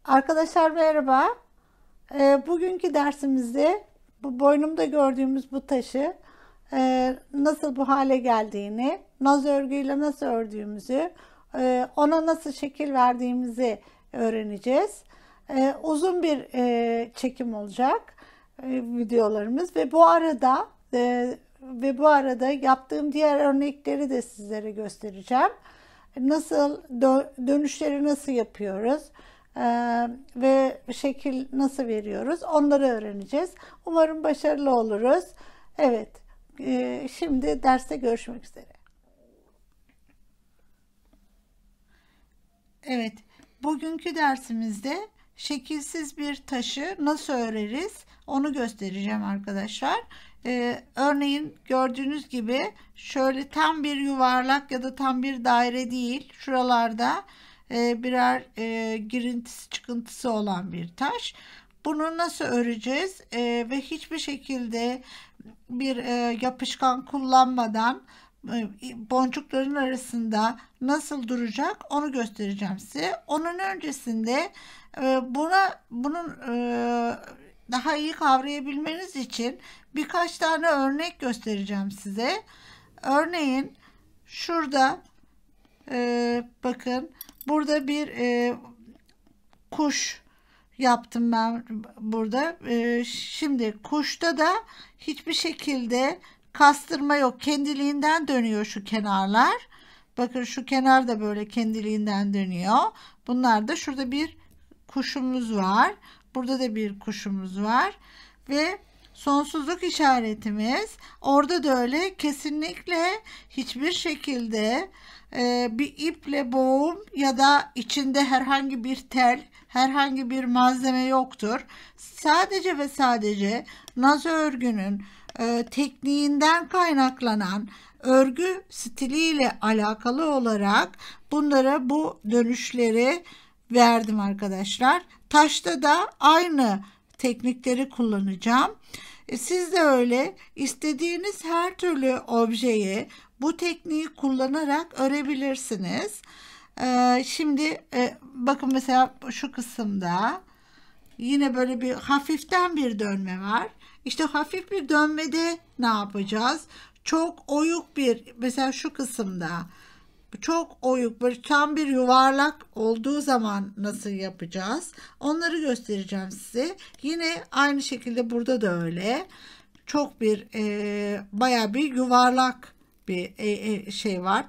Arkadaşlar merhaba. Bugünkü dersimizde bu boynumda gördüğümüz bu taşı nasıl bu hale geldiğini, naz örgüyle nasıl ördüğümüzü, ona nasıl şekil verdiğimizi öğreneceğiz. Uzun bir çekim olacak videolarımız ve bu arada yaptığım diğer örnekleri de sizlere göstereceğim. Nasıl dönüşleri nasıl yapıyoruz? Ve şekil nasıl veriyoruz? Onları öğreneceğiz. Umarım başarılı oluruz. Evet, şimdi derste görüşmek üzere. Evet, bugünkü dersimizde şekilsiz bir taşı nasıl öreriz onu göstereceğim arkadaşlar. Örneğin gördüğünüz gibi şöyle tam bir yuvarlak ya da tam bir daire değil. Şuralarda birer girintisi çıkıntısı olan bir taş. Bunu nasıl öreceğiz ve hiçbir şekilde bir yapışkan kullanmadan boncukların arasında nasıl duracak onu göstereceğim size. Onun öncesinde bunun daha iyi kavrayabilmeniz için birkaç tane örnek göstereceğim size. Örneğin şurada bakın burada bir kuş yaptım ben burada. Şimdi kuşta da hiçbir şekilde kastırma yok. Kendiliğinden dönüyor şu kenarlar. Bakın şu kenar da böyle kendiliğinden dönüyor. Bunlar da şurada bir kuşumuz var. Burada da bir kuşumuz var. Ve sonsuzluk işaretimiz. Orada da öyle, kesinlikle hiçbir şekilde bir iple boğum ya da içinde herhangi bir tel, herhangi bir malzeme yoktur. Sadece ve sadece naz örgünün tekniğinden kaynaklanan örgü stiliyle alakalı olarak bunlara bu dönüşleri verdim arkadaşlar. Taşta da aynı teknikleri kullanacağım. Siz de öyle istediğiniz her türlü objeyi bu tekniği kullanarak örebilirsiniz. Şimdi bakın mesela şu kısımda yine böyle bir hafiften bir dönme var. İşte hafif bir dönmede ne yapacağız? Çok oyuk bir, mesela şu kısımda çok oyuk, böyle tam bir yuvarlak olduğu zaman nasıl yapacağız? Onları göstereceğim size. Yine aynı şekilde burada da öyle. Çok bir bayağı bir yuvarlak bir şey var.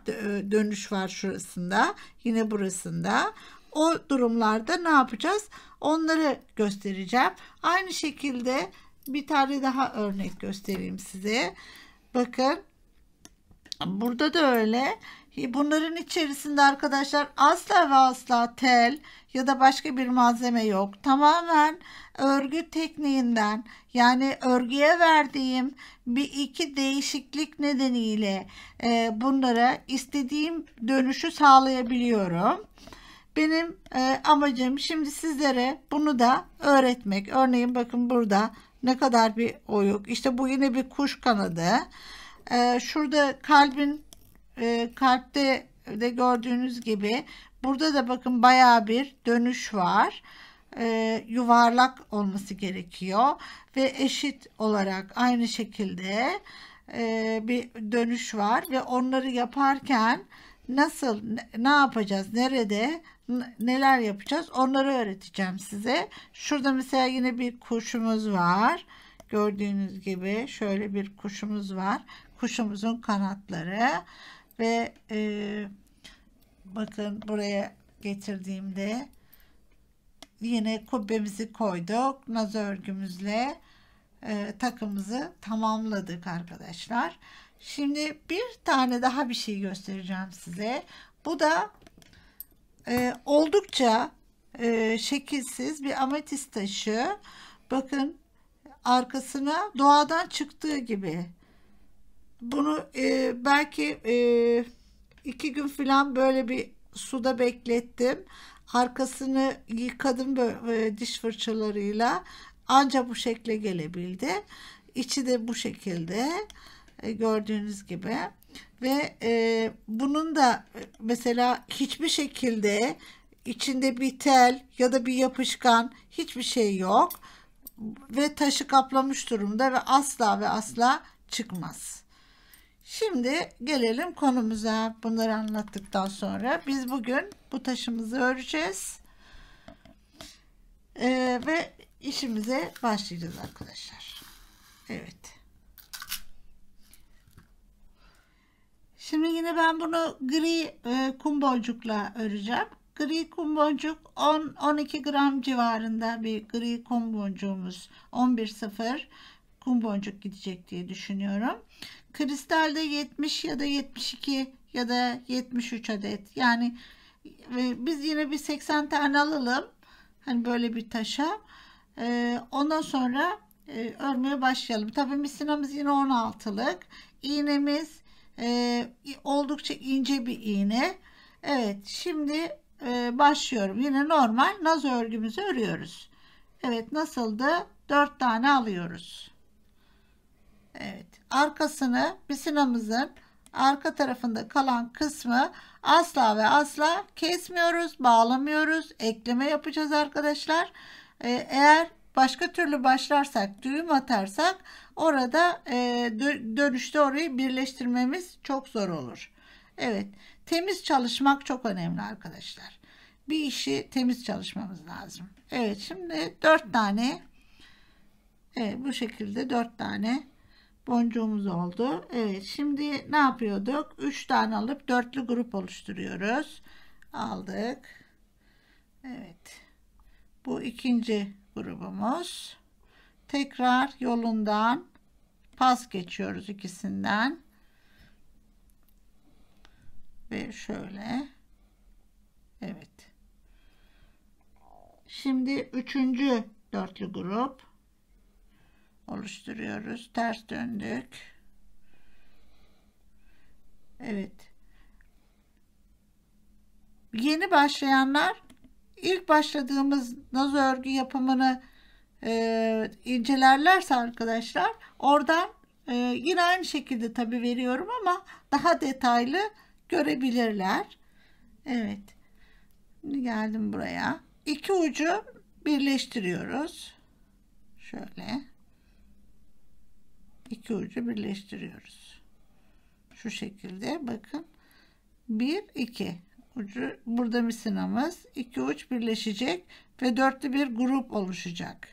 Dönüş var şurasında. Yine burasında. O durumlarda ne yapacağız? Onları göstereceğim. Aynı şekilde bir tane daha örnek göstereyim size. Bakın. Burada da öyle. Bunların içerisinde arkadaşlar asla ve asla tel ya da başka bir malzeme yok. Tamamen örgü tekniğinden, yani örgüye verdiğim bir iki değişiklik nedeniyle bunlara istediğim dönüşü sağlayabiliyorum. Benim amacım şimdi sizlere bunu da öğretmek. Örneğin bakın burada ne kadar bir oyuk. İşte bu yine bir kuş kanadı. Şurada kalpte de gördüğünüz gibi burada da bakın bayağı bir dönüş var. Yuvarlak olması gerekiyor ve eşit olarak aynı şekilde bir dönüş var ve onları yaparken nasıl, ne yapacağız, nerede neler yapacağız onları öğreteceğim size. Şurada mesela yine bir kuşumuz var. Gördüğünüz gibi şöyle bir kuşumuz var. Kuşumuzun kanatları ve bakın buraya getirdiğimde yine kubbemizi koyduk. Naz örgümüzle takımızı tamamladık arkadaşlar. Şimdi bir tane daha bir şey göstereceğim size. Bu da oldukça şekilsiz bir ametist taşı. Bakın arkasına doğadan çıktığı gibi. Bunu belki 2 gün falan böyle bir suda beklettim. Arkasını yıkadım böyle diş fırçalarıyla. Ancak bu şekle gelebildi. İçi de bu şekilde gördüğünüz gibi. Ve bunun da mesela hiçbir şekilde içinde bir tel ya da bir yapışkan hiçbir şey yok. Ve taşı kaplamış durumda ve asla ve asla çıkmaz. Şimdi gelelim konumuza. Bunları anlattıktan sonra biz bugün bu taşımızı öreceğiz. Ve işimize başlayacağız arkadaşlar. Evet. Şimdi yine ben bunu gri kum boncukla öreceğim. Gri kum boncuk 10-12 gram civarında bir gri kum boncuğumuz 11.0 kum boncuk gidecek diye düşünüyorum. Kristalde 70 ya da 72 ya da 73 adet. Yani biz yine bir 80 tane alalım. Hani böyle bir taşa. Ondan sonra örmeye başlayalım. Tabii misinamız yine 16'lık. İğnemiz oldukça ince bir iğne. Evet, şimdi başlıyorum. Yine normal naz örgümüzü örüyoruz. Evet, nasıldı? 4 tane alıyoruz. Evet, arkasını misinamızın arka tarafında kalan kısmı asla ve asla kesmiyoruz, bağlamıyoruz. Ekleme yapacağız arkadaşlar. Eğer başka türlü başlarsak, düğüm atarsak orada dönüşte orayı birleştirmemiz çok zor olur. Evet, temiz çalışmak çok önemli arkadaşlar. Bir işi temiz çalışmamız lazım. Evet, şimdi 4 tane bu şekilde 4 tane boncuğumuz oldu. Evet, şimdi ne yapıyorduk? 3 tane alıp dörtlü grup oluşturuyoruz. Aldık. Evet. Bu ikinci grubumuz. Tekrar yolundan pas geçiyoruz ikisinden. Ve şöyle. Evet. Şimdi üçüncü dörtlü grup oluşturuyoruz. Ters döndük. Evet. Yeni başlayanlar ilk başladığımız naz örgü yapımını incelerlerse arkadaşlar oradan yine aynı şekilde tabi veriyorum ama daha detaylı görebilirler. Evet. Şimdi geldim buraya. İki ucu birleştiriyoruz. Şöyle. İki ucu birleştiriyoruz. Şu şekilde bakın. 1 2 ucu burada misinamız. İki uç birleşecek ve dörtlü bir grup oluşacak.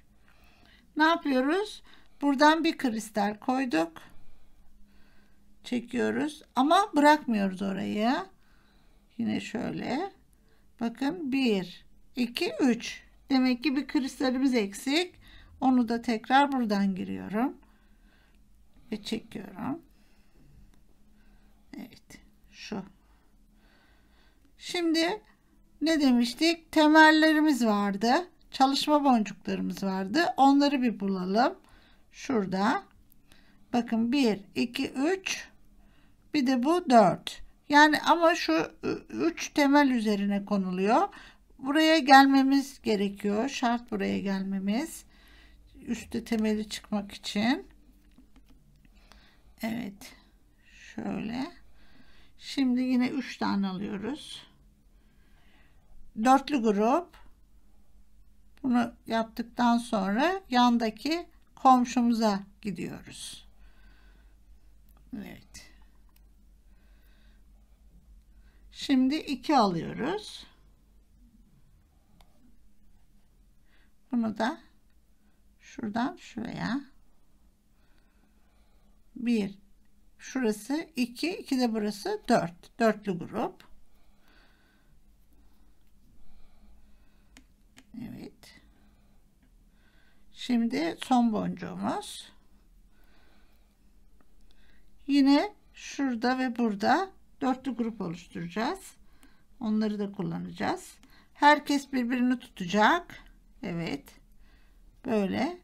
Ne yapıyoruz? Buradan bir kristal koyduk. Çekiyoruz ama bırakmıyoruz orayı. Yine şöyle. Bakın 1 2 3. Demek ki bir kristalimiz eksik. Onu da tekrar buradan giriyorum. Ve çekiyorum. Evet. Şu. Şimdi ne demiştik? Temellerimiz vardı. Çalışma boncuklarımız vardı. Onları bir bulalım. Şurada. Bakın 1, 2, 3. Bir de bu 4. Yani ama şu 3 temel üzerine konuluyor. Buraya gelmemiz gerekiyor. Şart buraya gelmemiz. Üstte temeli çıkmak için. Evet. Şöyle. Şimdi yine 3 tane alıyoruz. Dörtlü grup. Bunu yaptıktan sonra yandaki komşumuza gidiyoruz. Evet. Şimdi 2 alıyoruz. Bunu da şuradan şuraya. 1. Şurası 2. 2 de burası 4. Dörtlü grup. Evet. Şimdi son boncuğumuz. Yine şurada ve burada dörtlü grup oluşturacağız. Onları da kullanacağız. Herkes birbirini tutacak. Evet. Böyle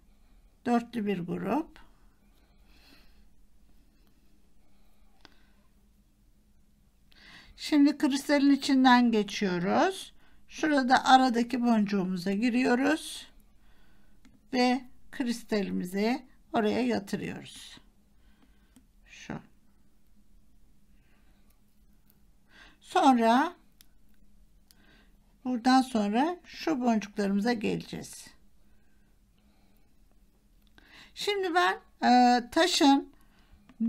dörtlü bir grup. Şimdi kristalin içinden geçiyoruz. Şurada aradaki boncuğumuza giriyoruz. Ve kristalimizi oraya yatırıyoruz. Şu. Sonra buradan sonra şu boncuklarımıza geleceğiz. Şimdi ben taşın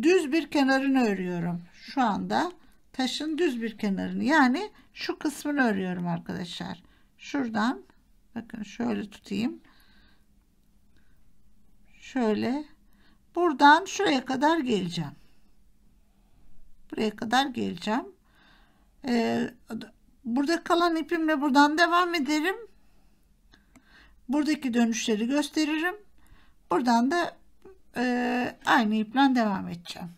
düz bir kenarını örüyorum. Şu anda taşın düz bir kenarını, yani şu kısmını örüyorum arkadaşlar. Şuradan bakın, şöyle tutayım. Şöyle buradan şuraya kadar geleceğim. Buraya kadar geleceğim. Burada kalan ipimle buradan devam ederim. Buradaki dönüşleri gösteririm. Buradan da aynı iple devam edeceğim.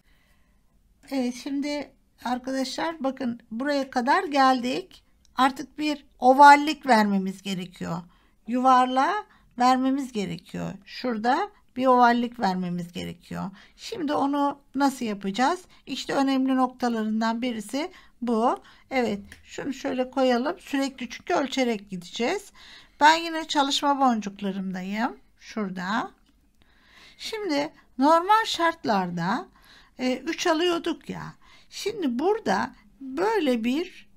Evet, şimdi arkadaşlar bakın, buraya kadar geldik. Artık bir ovallik vermemiz gerekiyor. Yuvarlağa vermemiz gerekiyor. Şurada bir ovallik vermemiz gerekiyor. Şimdi onu nasıl yapacağız? İşte önemli noktalarından birisi bu. Evet, şunu şöyle koyalım. Sürekli, çünkü ölçerek gideceğiz. Ben yine çalışma boncuklarımdayım. Şurada. Şimdi normal şartlarda 3 alıyorduk ya. Şimdi burada böyle bir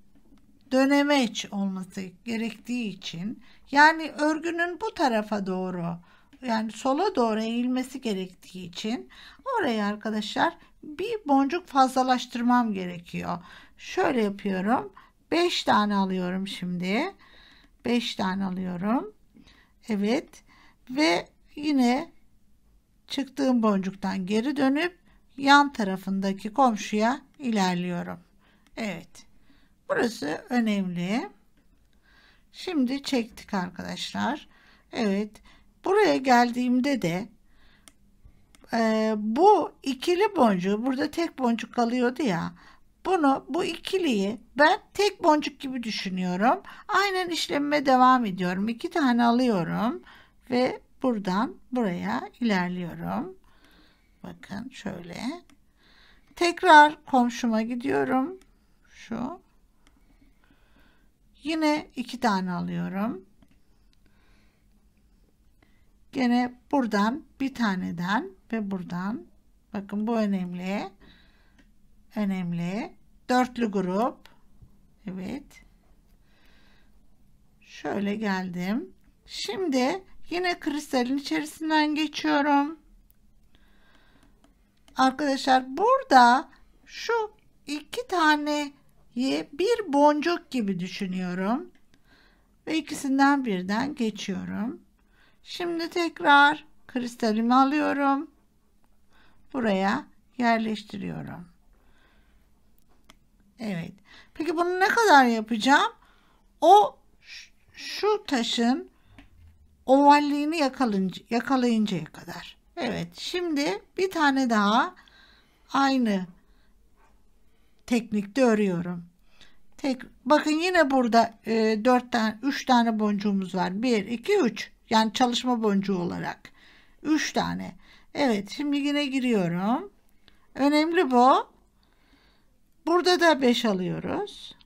dönemeç olması gerektiği için, yani örgünün bu tarafa doğru, yani sola doğru eğilmesi gerektiği için oraya arkadaşlar bir boncuk fazlalaştırmam gerekiyor. Şöyle yapıyorum. 5 tane alıyorum şimdi. 5 tane alıyorum. Evet. Ve yine çıktığım boncuktan geri dönüp yan tarafındaki komşuya ilerliyorum. Evet. Burası önemli. Şimdi çektik arkadaşlar. Evet. Buraya geldiğimde de bu ikili boncuğu, burada tek boncuk kalıyordu ya. Bu ikiliyi ben tek boncuk gibi düşünüyorum. Aynen işlemime devam ediyorum. 2 tane alıyorum ve buradan buraya ilerliyorum. Bakın şöyle. Tekrar komşuma gidiyorum. Şu. Yine 2 tane alıyorum. Gene buradan bir taneden ve buradan. Bakın bu önemli. Önemli. Dörtlü grup. Evet. Şöyle geldim. Şimdi yine kristalin içerisinden geçiyorum. Arkadaşlar burada şu 2 taneyi bir boncuk gibi düşünüyorum. Ve ikisinden birden geçiyorum. Şimdi tekrar kristalimi alıyorum. Buraya yerleştiriyorum. Evet. Peki bunu ne kadar yapacağım? O şu taşın ovalliğini yakalayıncaya kadar. Evet. Şimdi bir tane daha aynı teknikte örüyorum. Bakın yine burada 3 tane boncuğumuz var. 1, 2, 3. Yani çalışma boncuğu olarak. 3 tane. Evet. Şimdi yine giriyorum. Önemli bu. Burada da 5 alıyoruz.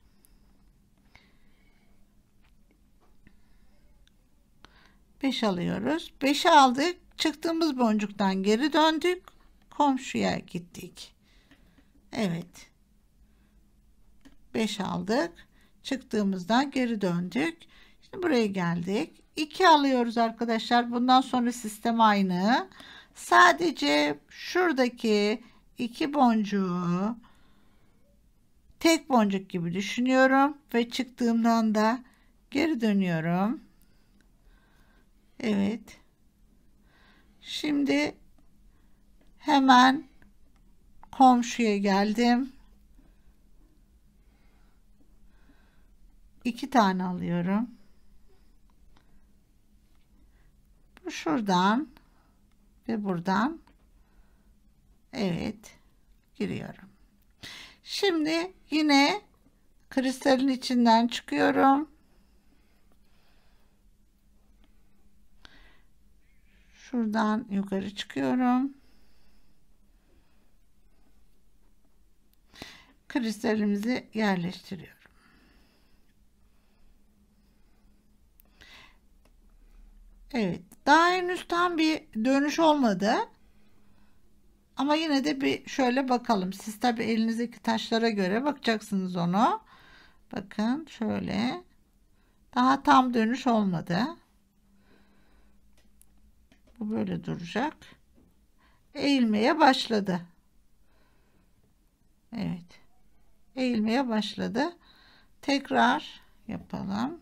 Beş alıyoruz. 5'i aldık. Çıktığımız boncuktan geri döndük. Komşuya gittik. Evet. 5 aldık. Çıktığımızdan geri döndük. Şimdi buraya geldik. 2 alıyoruz arkadaşlar. Bundan sonra sistem aynı. Sadece şuradaki 2 boncuğu tek boncuk gibi düşünüyorum ve çıktığımdan da geri dönüyorum. Evet. Şimdi hemen komşuya geldim. 2 tane alıyorum. Bu şuradan ve buradan. Evet. Giriyorum. Şimdi yine kristalin içinden çıkıyorum. Şuradan yukarı çıkıyorum. Kristalimizi yerleştiriyorum. Evet. Daha henüz tam bir dönüş olmadı. Ama yine de bir şöyle bakalım. Siz tabi elinizdeki taşlara göre bakacaksınız onu. Bakın şöyle. Daha tam dönüş olmadı. Bu böyle duracak. Eğilmeye başladı. Evet. Eğilmeye başladı. Tekrar yapalım.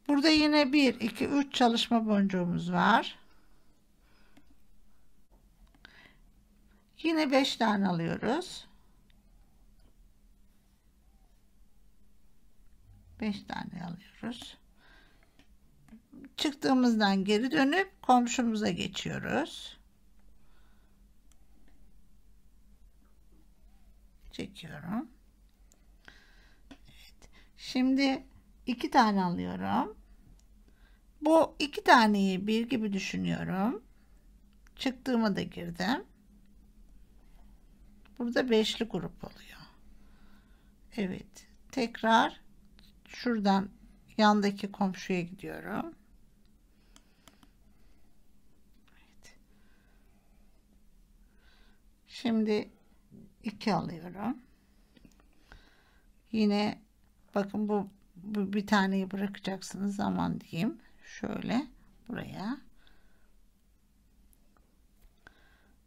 Burada yine 1, 2, 3 çalışma boncuğumuz var. Yine 5 tane alıyoruz. 5 tane alıyoruz. Çıktığımızdan geri dönüp komşumuza geçiyoruz. Çekiyorum. Evet. Şimdi 2 tane alıyorum. Bu 2 taneyi bir gibi düşünüyorum. Çıktığıma da girdim. Burada beşli grup oluyor. Evet. Tekrar şuradan yandaki komşuya gidiyorum. Evet. Şimdi 2 alıyorum. Yine bakın bu bir taneyi bırakacaksınız, zaman diyeyim. Şöyle buraya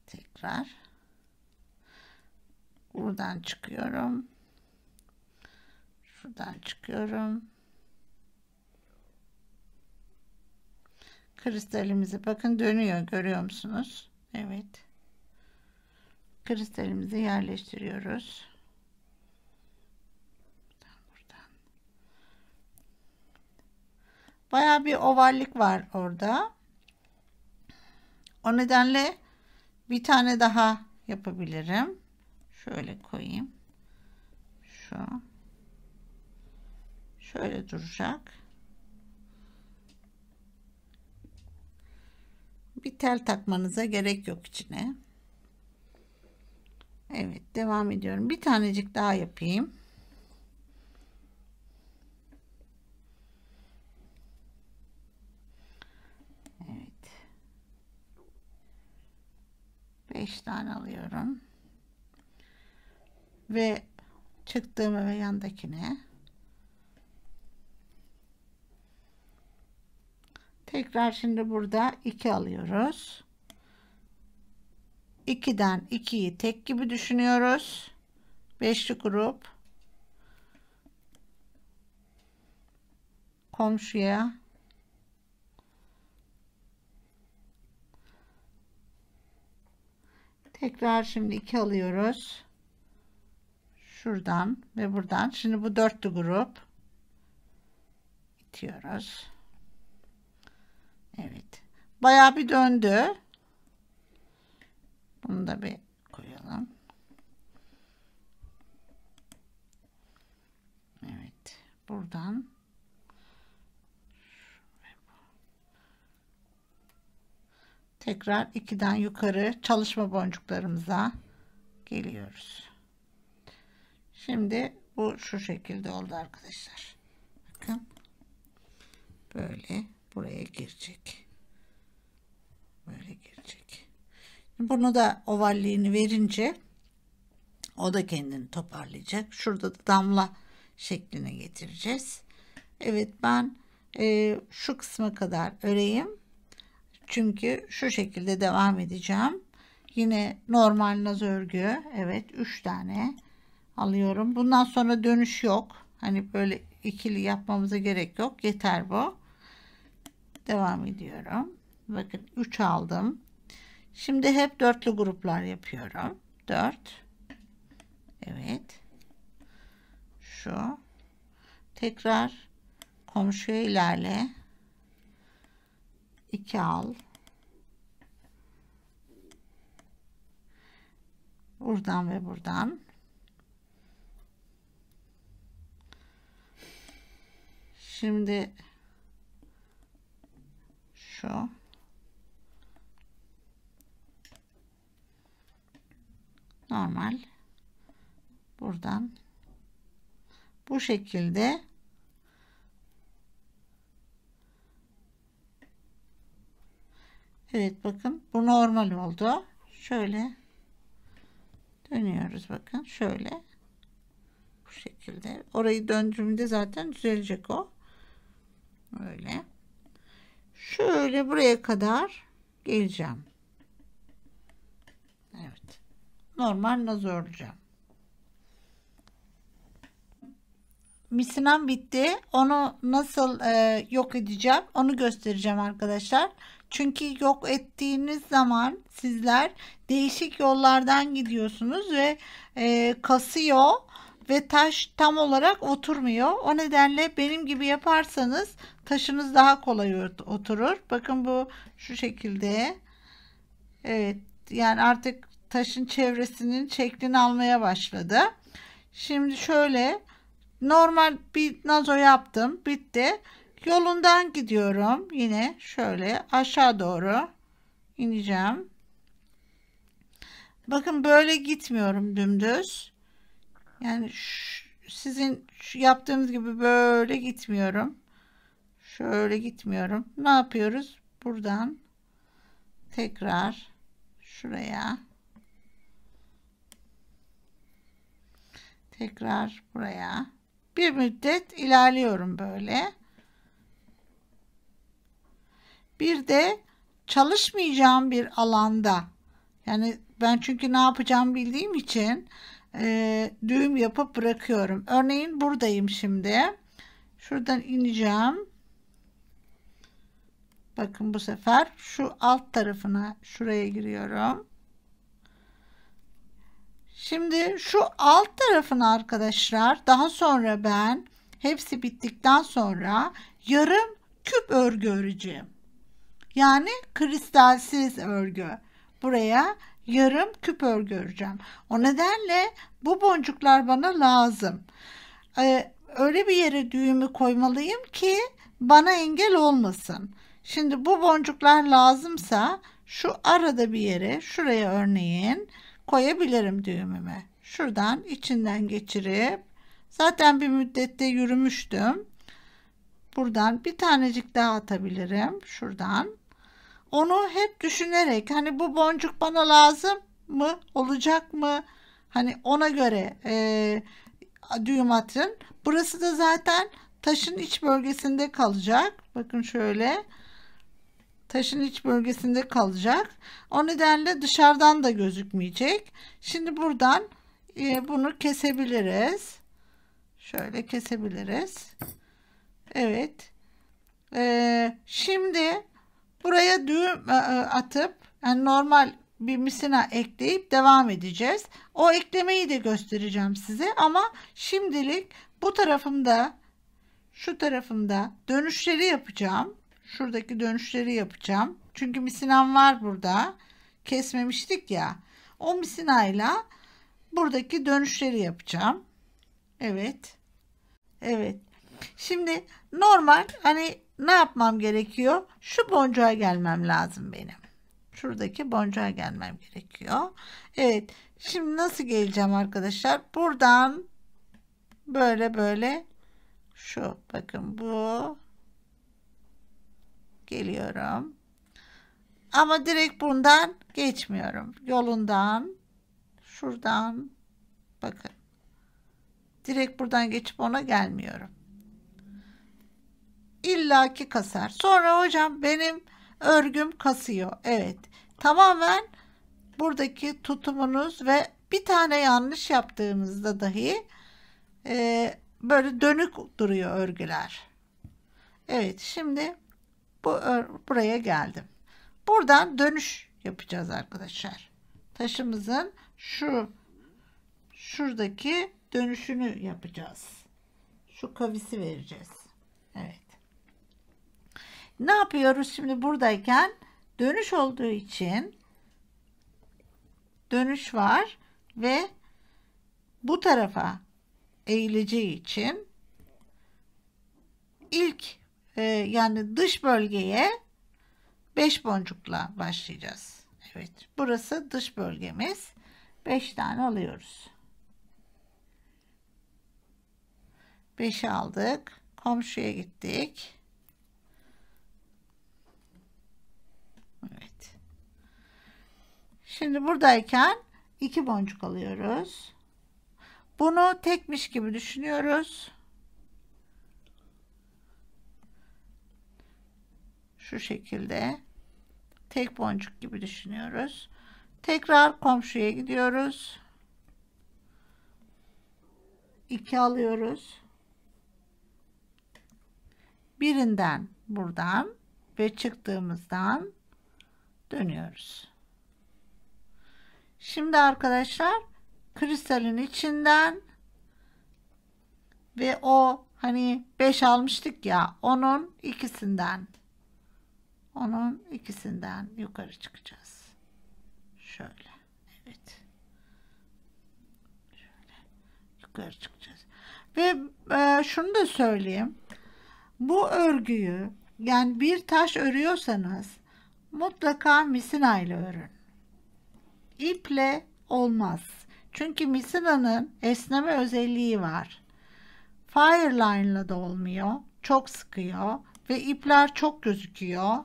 tekrar buradan çıkıyorum. Şuradan çıkıyorum. Kristalimizi bakın dönüyor, görüyor musunuz? Evet. Kristalimizi yerleştiriyoruz. Buradan. Bayağı bir ovallik var orada. O nedenle bir tane daha yapabilirim. Şöyle koyayım. Şu. Şöyle duracak. Bir tel takmanıza gerek yok içine. Evet, devam ediyorum. Bir tanecik daha yapayım. Evet. 5 tane alıyorum. Ve çıktığımı ve yandakine tekrar şimdi burada 2 alıyoruz. 2'den 2'yi tek gibi düşünüyoruz. Beşli grup komşuya tekrar şimdi 2 alıyoruz. Şuradan ve buradan. Şimdi bu dörtlü grup itiyoruz. Evet. Bayağı bir döndü. Bunu da bir koyalım. Evet. Buradan tekrar 2'den yukarı çalışma boncuklarımıza geliyoruz. Şimdi bu şu şekilde oldu arkadaşlar. Bakın. Böyle buraya girecek. Böyle girecek. Bunu da ovalliğini verince o da kendini toparlayacak. Şurada da damla şekline getireceğiz. Evet, ben şu kısma kadar öreyim. Çünkü şu şekilde devam edeceğim. Yine normal naz örgü. Evet, 3 tane alıyorum. Bundan sonra dönüş yok. Hani böyle ikili yapmamıza gerek yok. Yeter bu. Devam ediyorum. Bakın 3 aldım. Şimdi hep dörtlü gruplar yapıyorum. 4. Evet. Şu. Tekrar komşuya ilerle. 2 al. Buradan ve buradan. Şimdi şu. Normal. Buradan. Bu şekilde evet, bakın bu normal oldu. Şöyle dönüyoruz, bakın şöyle. Bu şekilde. Orayı döndüğümde zaten düzelecek o. Böyle. Şöyle buraya kadar geleceğim. Evet. Normal nazo öreceğim. Misinam bitti. Onu nasıl yok edeceğim onu göstereceğim arkadaşlar. Çünkü yok ettiğiniz zaman sizler değişik yollardan gidiyorsunuz ve kasıyor ve taş tam olarak oturmuyor. O nedenle benim gibi yaparsanız taşınız daha kolay oturur. Bakın bu şu şekilde. Evet, yani artık taşın çevresinin şeklini almaya başladı. Şimdi şöyle normal bir nazo yaptım. Bitti. Yolundan gidiyorum. Yine şöyle aşağı doğru ineceğim. Bakın böyle gitmiyorum dümdüz. Yani sizin yaptığınız gibi böyle gitmiyorum. Şöyle gitmiyorum. Ne yapıyoruz? Buradan tekrar şuraya. Tekrar buraya. Bir müddet ilerliyorum böyle. Bir de çalışmayacağım bir alanda. Yani ben çünkü ne yapacağımı bildiğim için düğüm yapıp bırakıyorum. Örneğin buradayım şimdi. Şuradan ineceğim. Bakın bu sefer şu alt tarafına şuraya giriyorum. Şimdi şu alt tarafına arkadaşlar daha sonra ben hepsi bittikten sonra yarım küp örgü öreceğim. Yani kristalsiz örgü. Buraya yarım küp örgü öreceğim. O nedenle bu boncuklar bana lazım. Öyle bir yere düğümü koymalıyım ki bana engel olmasın. Şimdi bu boncuklar lazımsa şu arada bir yere şuraya örneğin koyabilirim düğümümü. Şuradan içinden geçirip zaten bir müddette yürümüştüm. Buradan bir tanecik daha atabilirim. Şuradan. Onu hep düşünerek hani bu boncuk bana lazım mı? Olacak mı? Hani ona göre düğüm atın. Burası da zaten taşın iç bölgesinde kalacak. Bakın şöyle. Taşın iç bölgesinde kalacak. O nedenle dışarıdan da gözükmeyecek. Şimdi buradan bunu kesebiliriz. Şöyle kesebiliriz. Evet. Şimdi buraya düğüm atıp yani normal bir misina ekleyip devam edeceğiz. O eklemeyi de göstereceğim size ama şimdilik bu tarafımda şu tarafımda dönüşleri yapacağım. Şuradaki dönüşleri yapacağım. Çünkü misinam var burada. Kesmemiştik ya. O misinayla buradaki dönüşleri yapacağım. Evet. Evet. Şimdi normal hani ne yapmam gerekiyor? Şu boncuğa gelmem lazım benim. Şuradaki boncuğa gelmem gerekiyor. Evet. Şimdi nasıl geleceğim arkadaşlar? Buradan böyle şu bakın bu geliyorum. Ama direkt bundan geçmiyorum. Yolundan şuradan bakın. Direkt buradan geçip ona gelmiyorum. İllaki kasar. Sonra hocam benim örgüm kasıyor. Evet. Tamamen buradaki tutumunuz ve bir tane yanlış yaptığınızda dahi böyle dönük duruyor örgüler. Evet. Şimdi buraya geldim. Buradan dönüş yapacağız arkadaşlar. Taşımızın şuradaki dönüşünü yapacağız. Şu kavisi vereceğiz. Evet. Ne yapıyoruz şimdi buradayken? Dönüş olduğu için dönüş var ve bu tarafa eğileceği için ilk yani dış bölgeye 5 boncukla başlayacağız. Evet. Burası dış bölgemiz. 5 tane alıyoruz. 5'i aldık. Komşuya gittik. Evet. Şimdi buradayken 2 boncuk alıyoruz. Bunu tekmiş gibi düşünüyoruz. Şu şekilde tek boncuk gibi düşünüyoruz. Tekrar komşuya gidiyoruz. 2 alıyoruz. Birinden buradan ve çıktığımızdan dönüyoruz. Şimdi arkadaşlar kristalin içinden ve o hani 5 almıştık ya, onun ikisinden yukarı çıkacağız. Şöyle. Evet. Şöyle yukarı çıkacağız. Ve şunu da söyleyeyim. Bu örgüyü, yani bir taş örüyorsanız mutlaka misina ile örün. İple olmaz. Çünkü misinanın esneme özelliği var. Fireline ile de olmuyor. Çok sıkıyor ve ipler çok gözüküyor.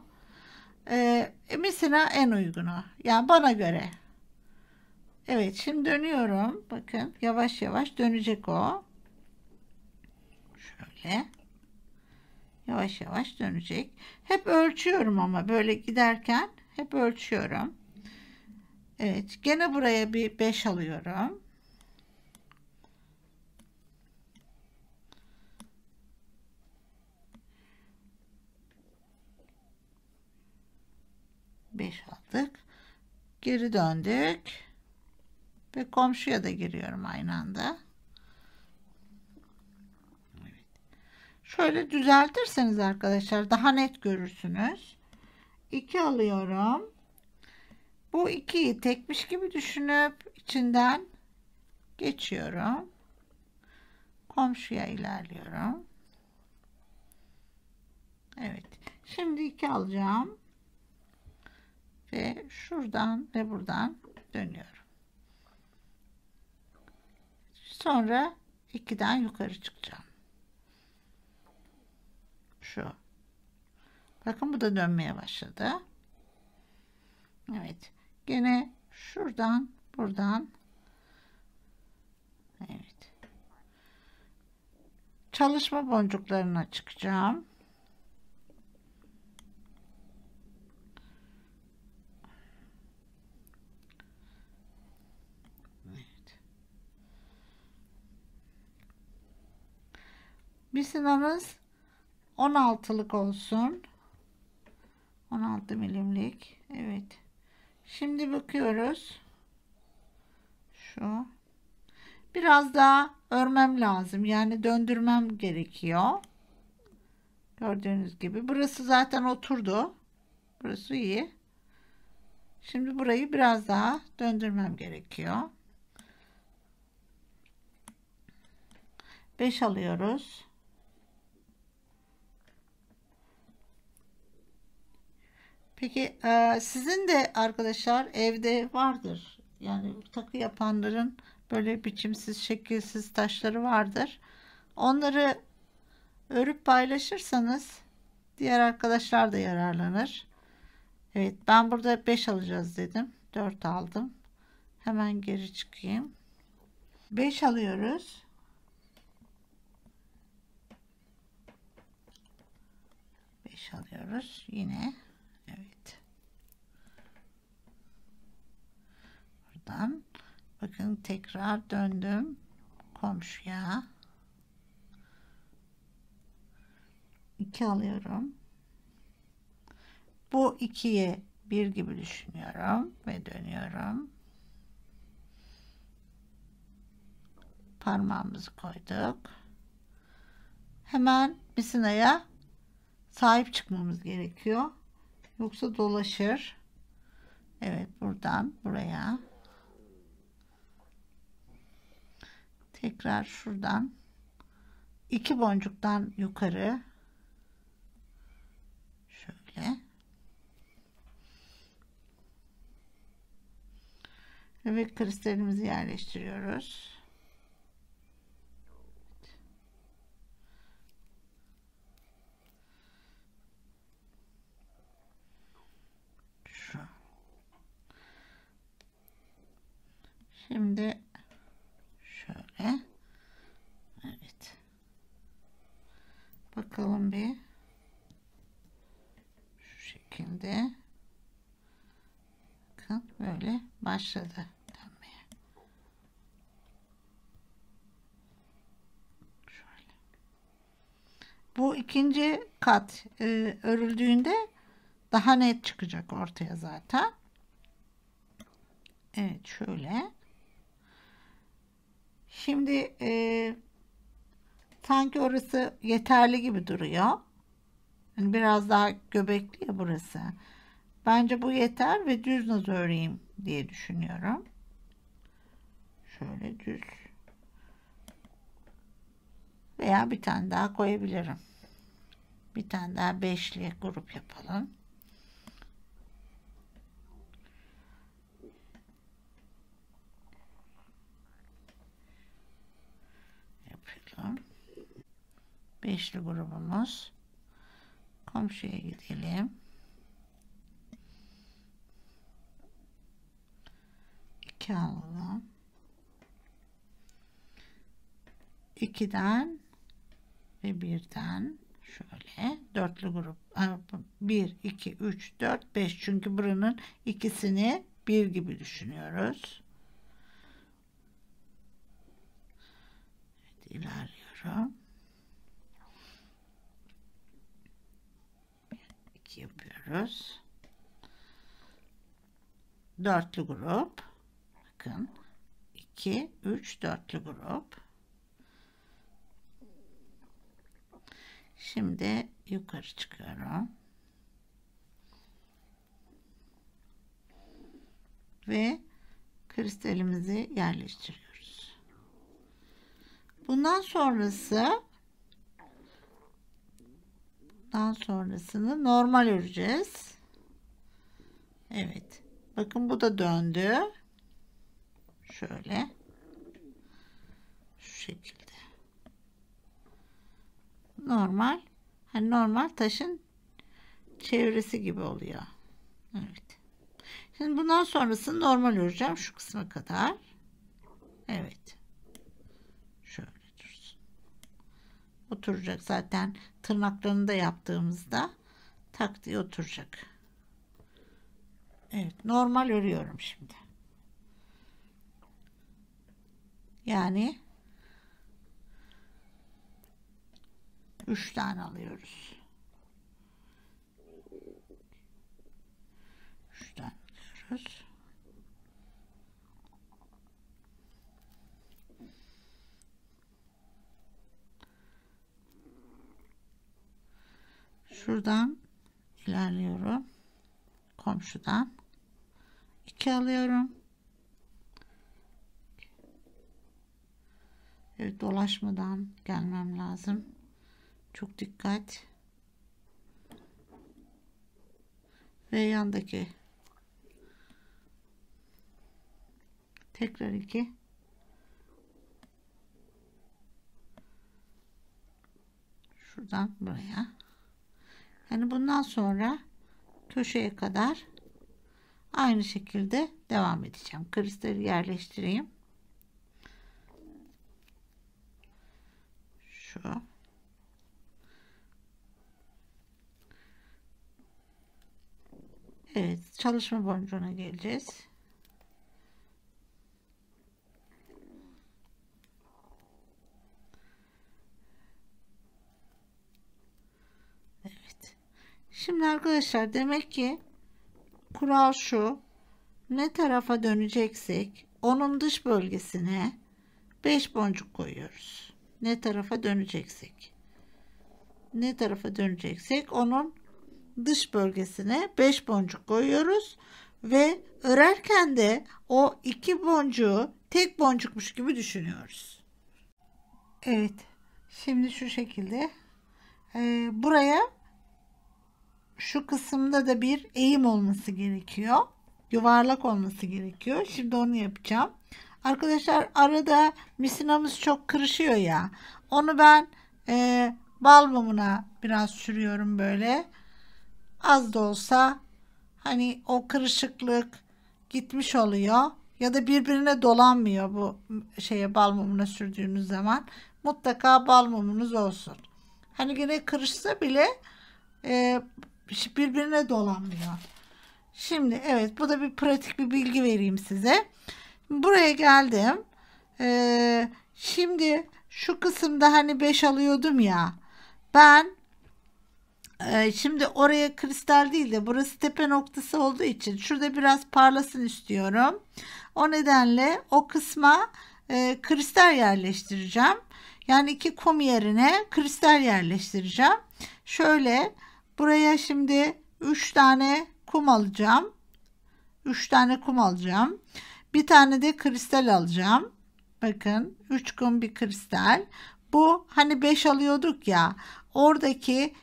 Misina en uygunu. Yani bana göre. Evet, şimdi dönüyorum. Bakın yavaş yavaş dönecek o. Şöyle. Yavaş yavaş dönecek. Hep ölçüyorum ama böyle giderken hep ölçüyorum. Evet, gene buraya bir 5 alıyorum. Beş aldık. Geri döndük. Ve komşuya da giriyorum aynı anda. Evet. Şöyle düzeltirseniz arkadaşlar daha net görürsünüz. 2 alıyorum. Bu 2'yi tekmiş gibi düşünüp içinden geçiyorum. Komşuya ilerliyorum. Evet. Şimdi 2 alacağım. Ve şuradan ve buradan dönüyorum. Sonra 2'den yukarı çıkacağım. Şu. Bakın bu da dönmeye başladı. Evet. Gene şuradan buradan. Evet. Çalışma boncuklarına çıkacağım. Evet. Misinamız 16'lık olsun. 16 milimlik. Evet. Şimdi bakıyoruz. Şu. Biraz daha örmem lazım. Yani döndürmem gerekiyor. Gördüğünüz gibi. Burası zaten oturdu. Burası iyi. Şimdi burayı biraz daha döndürmem gerekiyor. 5 alıyoruz. Peki sizin de arkadaşlar evde vardır. Yani takı yapanların böyle biçimsiz, şekilsiz taşları vardır. Onları örüp paylaşırsanız diğer arkadaşlar da yararlanır. Evet, ben burada 5 alacağız dedim. 4 aldım. Hemen geri çıkayım. 5 alıyoruz. 5 alıyoruz yine. Evet. Buradan bakın tekrar döndüm komşuya. 2 alıyorum. Bu 2'yi 1 gibi düşünüyorum ve dönüyorum. Parmağımızı koyduk. Hemen misinaya sahip çıkmamız gerekiyor. Yoksa dolaşır. Evet, buradan buraya. Tekrar şuradan 2 boncuktan yukarı. Şöyle. Ve kristalimizi yerleştiriyoruz. Şu. Şimdi şöyle. şekilde. Bakın böyle başladı dönmeye. Şöyle. Bu ikinci kat örüldüğünde daha net çıkacak ortaya zaten. Evet, şöyle. Şimdi sanki orası yeterli gibi duruyor. Yani biraz daha göbekli ya burası. Bence bu yeter ve düz naz öreyim diye düşünüyorum. Şöyle düz. Veya bir tane daha koyabilirim. Bir tane daha beşli grup yapalım. Yapalım. Beşli grubumuz. Komşuya gidelim. 2 alalım. 2'den ve 1'den şöyle dörtlü grup 1 2 3 4 5, çünkü buranın ikisini bir gibi düşünüyoruz. Evet, ilerliyorum. 2 yapıyoruz. Dörtlü grup. Bakın 2 3 dörtlü grup. Şimdi yukarı çıkıyorum. Ve kristalimizi yerleştiriyoruz. Bundan sonrasını normal öreceğiz. Evet. Bakın bu da döndü. Şöyle. Şu şekilde. Normal. Hani normal taşın çevresi gibi oluyor. Evet. Şimdi bundan sonrasını normal öreceğim şu kısma kadar. Evet. Şöyle dursun. Oturacak zaten, tırnaklarını da yaptığımızda tak diye oturacak. Evet, normal örüyorum şimdi. Yani 3 tane alıyoruz. 3 tane alıyoruz. Şuradan ilerliyorum. Komşudan 2 alıyorum. Evet, dolaşmadan gelmem lazım. Çok dikkat. Ve yandaki tekrar 2. Şuradan buraya. Yani bundan sonra köşeye kadar aynı şekilde devam edeceğim. Kristali yerleştireyim. Şu. Evet, çalışma boncuğuna geleceğiz. Evet. Şimdi arkadaşlar, demek ki kural şu: ne tarafa döneceksek onun dış bölgesine 5 boncuk koyuyoruz. Ne tarafa döneceksek onun dış bölgesine 5 boncuk koyuyoruz ve örerken de o 2 boncuğu tek boncukmuş gibi düşünüyoruz. Evet, şimdi şu şekilde buraya, şu kısımda da bir eğim olması gerekiyor. Yuvarlak olması gerekiyor. Şimdi onu yapacağım. Arkadaşlar, arada misinamız çok kırışıyor ya. Onu ben bal mumuna biraz sürüyorum böyle. Az da olsa hani o kırışıklık gitmiş oluyor. Ya da birbirine dolanmıyor bu bal mumuna sürdüğünüz zaman. Mutlaka bal mumunuz olsun. Hani yine kırışsa bile birbirine dolanmıyor. Şimdi evet, bu da bir pratik bir bilgi vereyim size. Buraya geldim. Şimdi şu kısımda hani 5 alıyordum ya. Ben şimdi oraya kristal değil de burası tepe noktası olduğu için şurada biraz parlasın istiyorum. O nedenle o kısma kristal yerleştireceğim. Yani 2 kum yerine kristal yerleştireceğim. Şöyle buraya şimdi 3 tane kum alacağım. 3 tane kum alacağım. Bir tane de kristal alacağım. Bakın 3 kum bir kristal. Bu hani 5 alıyorduk ya. Oradaki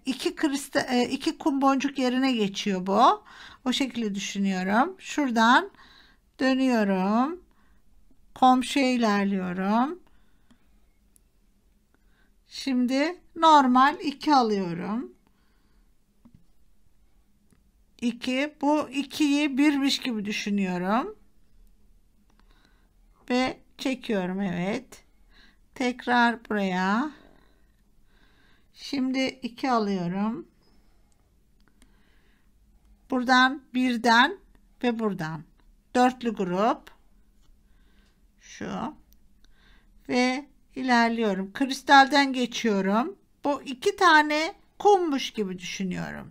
2 kristal 2 kum boncuk yerine geçiyor bu. O şekilde düşünüyorum. Şuradan dönüyorum. Komşuya ilerliyorum. Şimdi normal 2 alıyorum. 2. Bu 2'yi birmiş gibi düşünüyorum. Ve çekiyorum. Evet. Tekrar buraya. Şimdi 2 alıyorum. Buradan birden ve buradan. Dörtlü grup. Şu. Ve ilerliyorum. Kristalden geçiyorum. Bu 2 tane kummuş gibi düşünüyorum.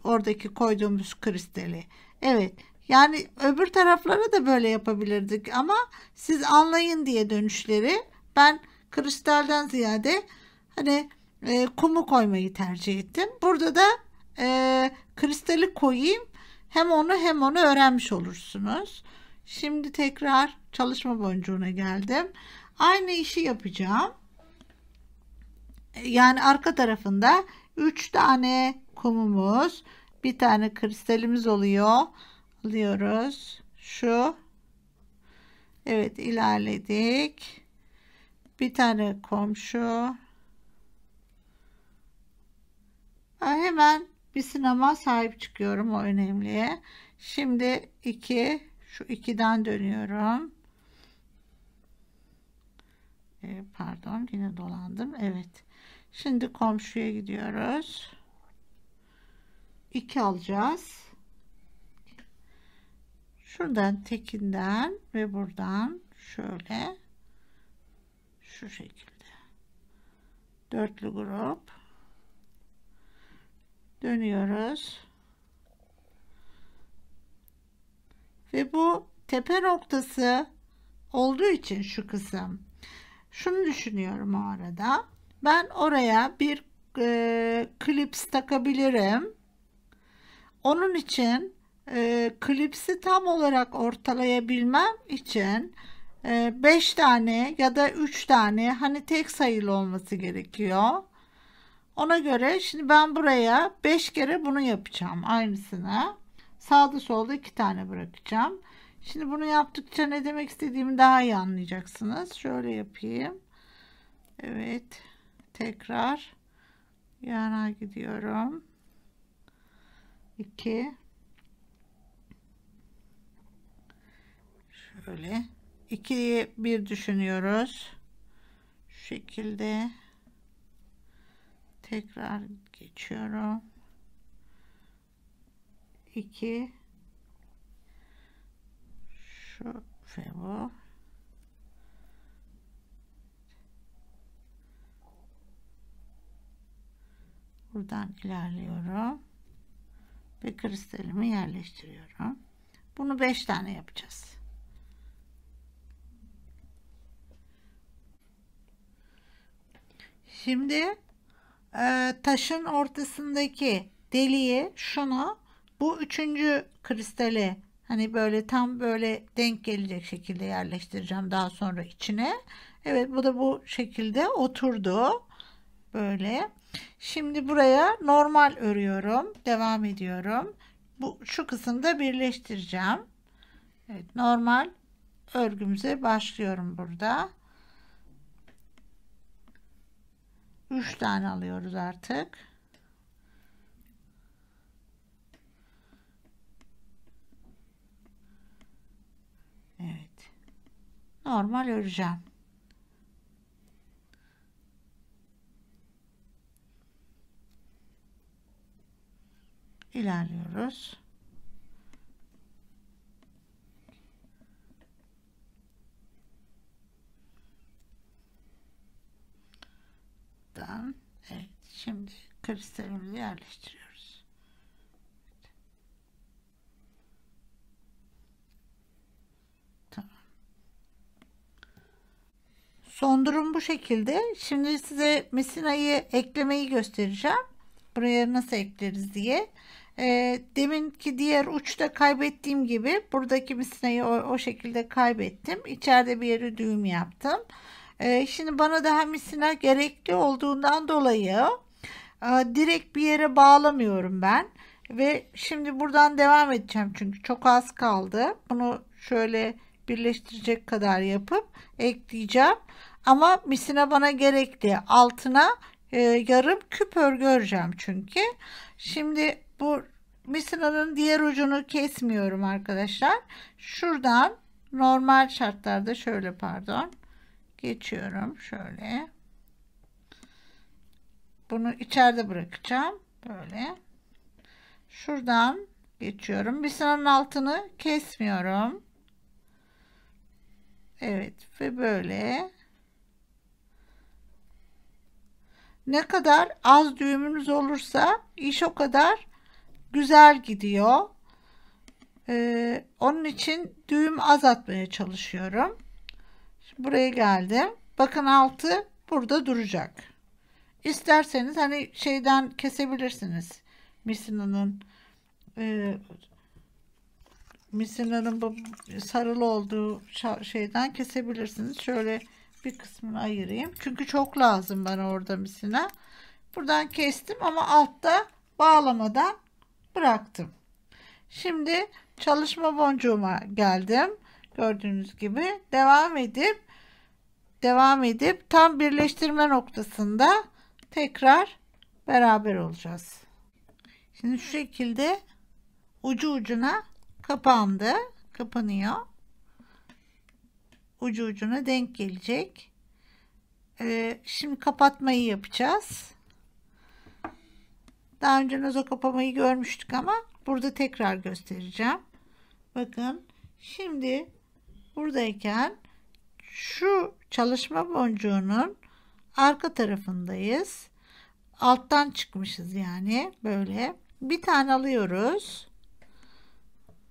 Oradaki koyduğumuz kristali. Evet. Yani öbür taraflara da böyle yapabilirdik ama siz anlayın diye dönüşleri ben kristalden ziyade hani kumu koymayı tercih ettim. Burada da kristali koyayım. Hem onu öğrenmiş olursunuz. Şimdi tekrar çalışma boncuğuna geldim. Aynı işi yapacağım. Yani arka tarafında 3 tane kumumuz, bir tane kristalimiz oluyor. Alıyoruz. Şu. Evet, ilerledik. Bir tane komşu. Hemen bir sınama sahip çıkıyorum. O önemli. Şimdi 2. Şu 2'den dönüyorum. Pardon, yine dolandım. Evet. Şimdi komşuya gidiyoruz. 2 alacağız. Şuradan tekinden ve buradan şöyle şu şekilde dörtlü grup dönüyoruz. Ve bu tepe noktası olduğu için şu kısım. Şunu düşünüyorum o arada. Ben oraya bir klips takabilirim. Onun için klipsi tam olarak ortalayabilmem için 5 tane ya da 3 tane hani tek sayılı olması gerekiyor. Ona göre şimdi ben buraya 5 kere bunu yapacağım aynısını. Sağda solda 2 tane bırakacağım. Şimdi bunu yaptıkça ne demek istediğimi daha iyi anlayacaksınız. Şöyle yapayım. Evet. Tekrar yana gidiyorum. 2. Şöyle 2'yi bir düşünüyoruz. Şu şekilde tekrar geçiyorum. 2 şu ve bu. Buradan ilerliyorum ve kristalimi yerleştiriyorum. Bunu 5 tane yapacağız. Şimdi taşın ortasındaki deliği şunu bu 3. kristale hani böyle tam böyle denk gelecek şekilde yerleştireceğim daha sonra içine. Evet, bu da bu şekilde oturdu. Böyle. Şimdi buraya normal örüyorum. Devam ediyorum. Şu kısımda birleştireceğim. Evet, normal örgümüze başlıyorum burada. 3 tane alıyoruz artık. Evet. Normal öreceğim. ilerliyoruz. Evet, şimdi kristalimizi yerleştiriyoruz. Tamam. Son durum bu şekilde. Şimdi size misinayı eklemeyi göstereceğim. Buraya nasıl ekleriz diye. Deminki diğer uçta kaybettiğim gibi buradaki misinayı o şekilde kaybettim. İçeride bir yere düğüm yaptım. Şimdi bana daha misina gerekli olduğundan dolayı direkt bir yere bağlamıyorum ben. Ve şimdi buradan devam edeceğim çünkü çok az kaldı. Bunu şöyle birleştirecek kadar yapıp ekleyeceğim. Ama misina bana gerekli. Altına yarım küp örgü öreceğim çünkü. Şimdi bu misinanın diğer ucunu kesmiyorum arkadaşlar. Şuradan normal şartlarda şöyle geçiyorum şöyle. Bunu içeride bırakacağım. Böyle. Şuradan geçiyorum. Misinanın altını kesmiyorum. Evet ve böyle. Ne kadar az düğümünüz olursa iş o kadar güzel gidiyor. Onun için düğüm az atmaya çalışıyorum. Şimdi buraya geldim. Bakın altı burada duracak. İsterseniz hani şeyden kesebilirsiniz. Misinanın bu sarılı olduğu şeyden kesebilirsiniz. Şöyle bir kısmını ayırayım. Çünkü çok lazım bana orada misina. Buradan kestim ama altta bağlamadan bıraktım. Şimdi çalışma boncuğuma geldim. Gördüğünüz gibi devam edip tam birleştirme noktasında tekrar beraber olacağız. Şimdi şu şekilde ucu ucuna kapanıyor. Ucu ucuna denk gelecek. Şimdi kapatmayı yapacağız. Daha önce nazo kapamayı görmüştük ama burada tekrar göstereceğim. Bakın şimdi buradayken şu çalışma boncuğunun arka tarafındayız. Alttan çıkmışız yani böyle. Bir tane alıyoruz.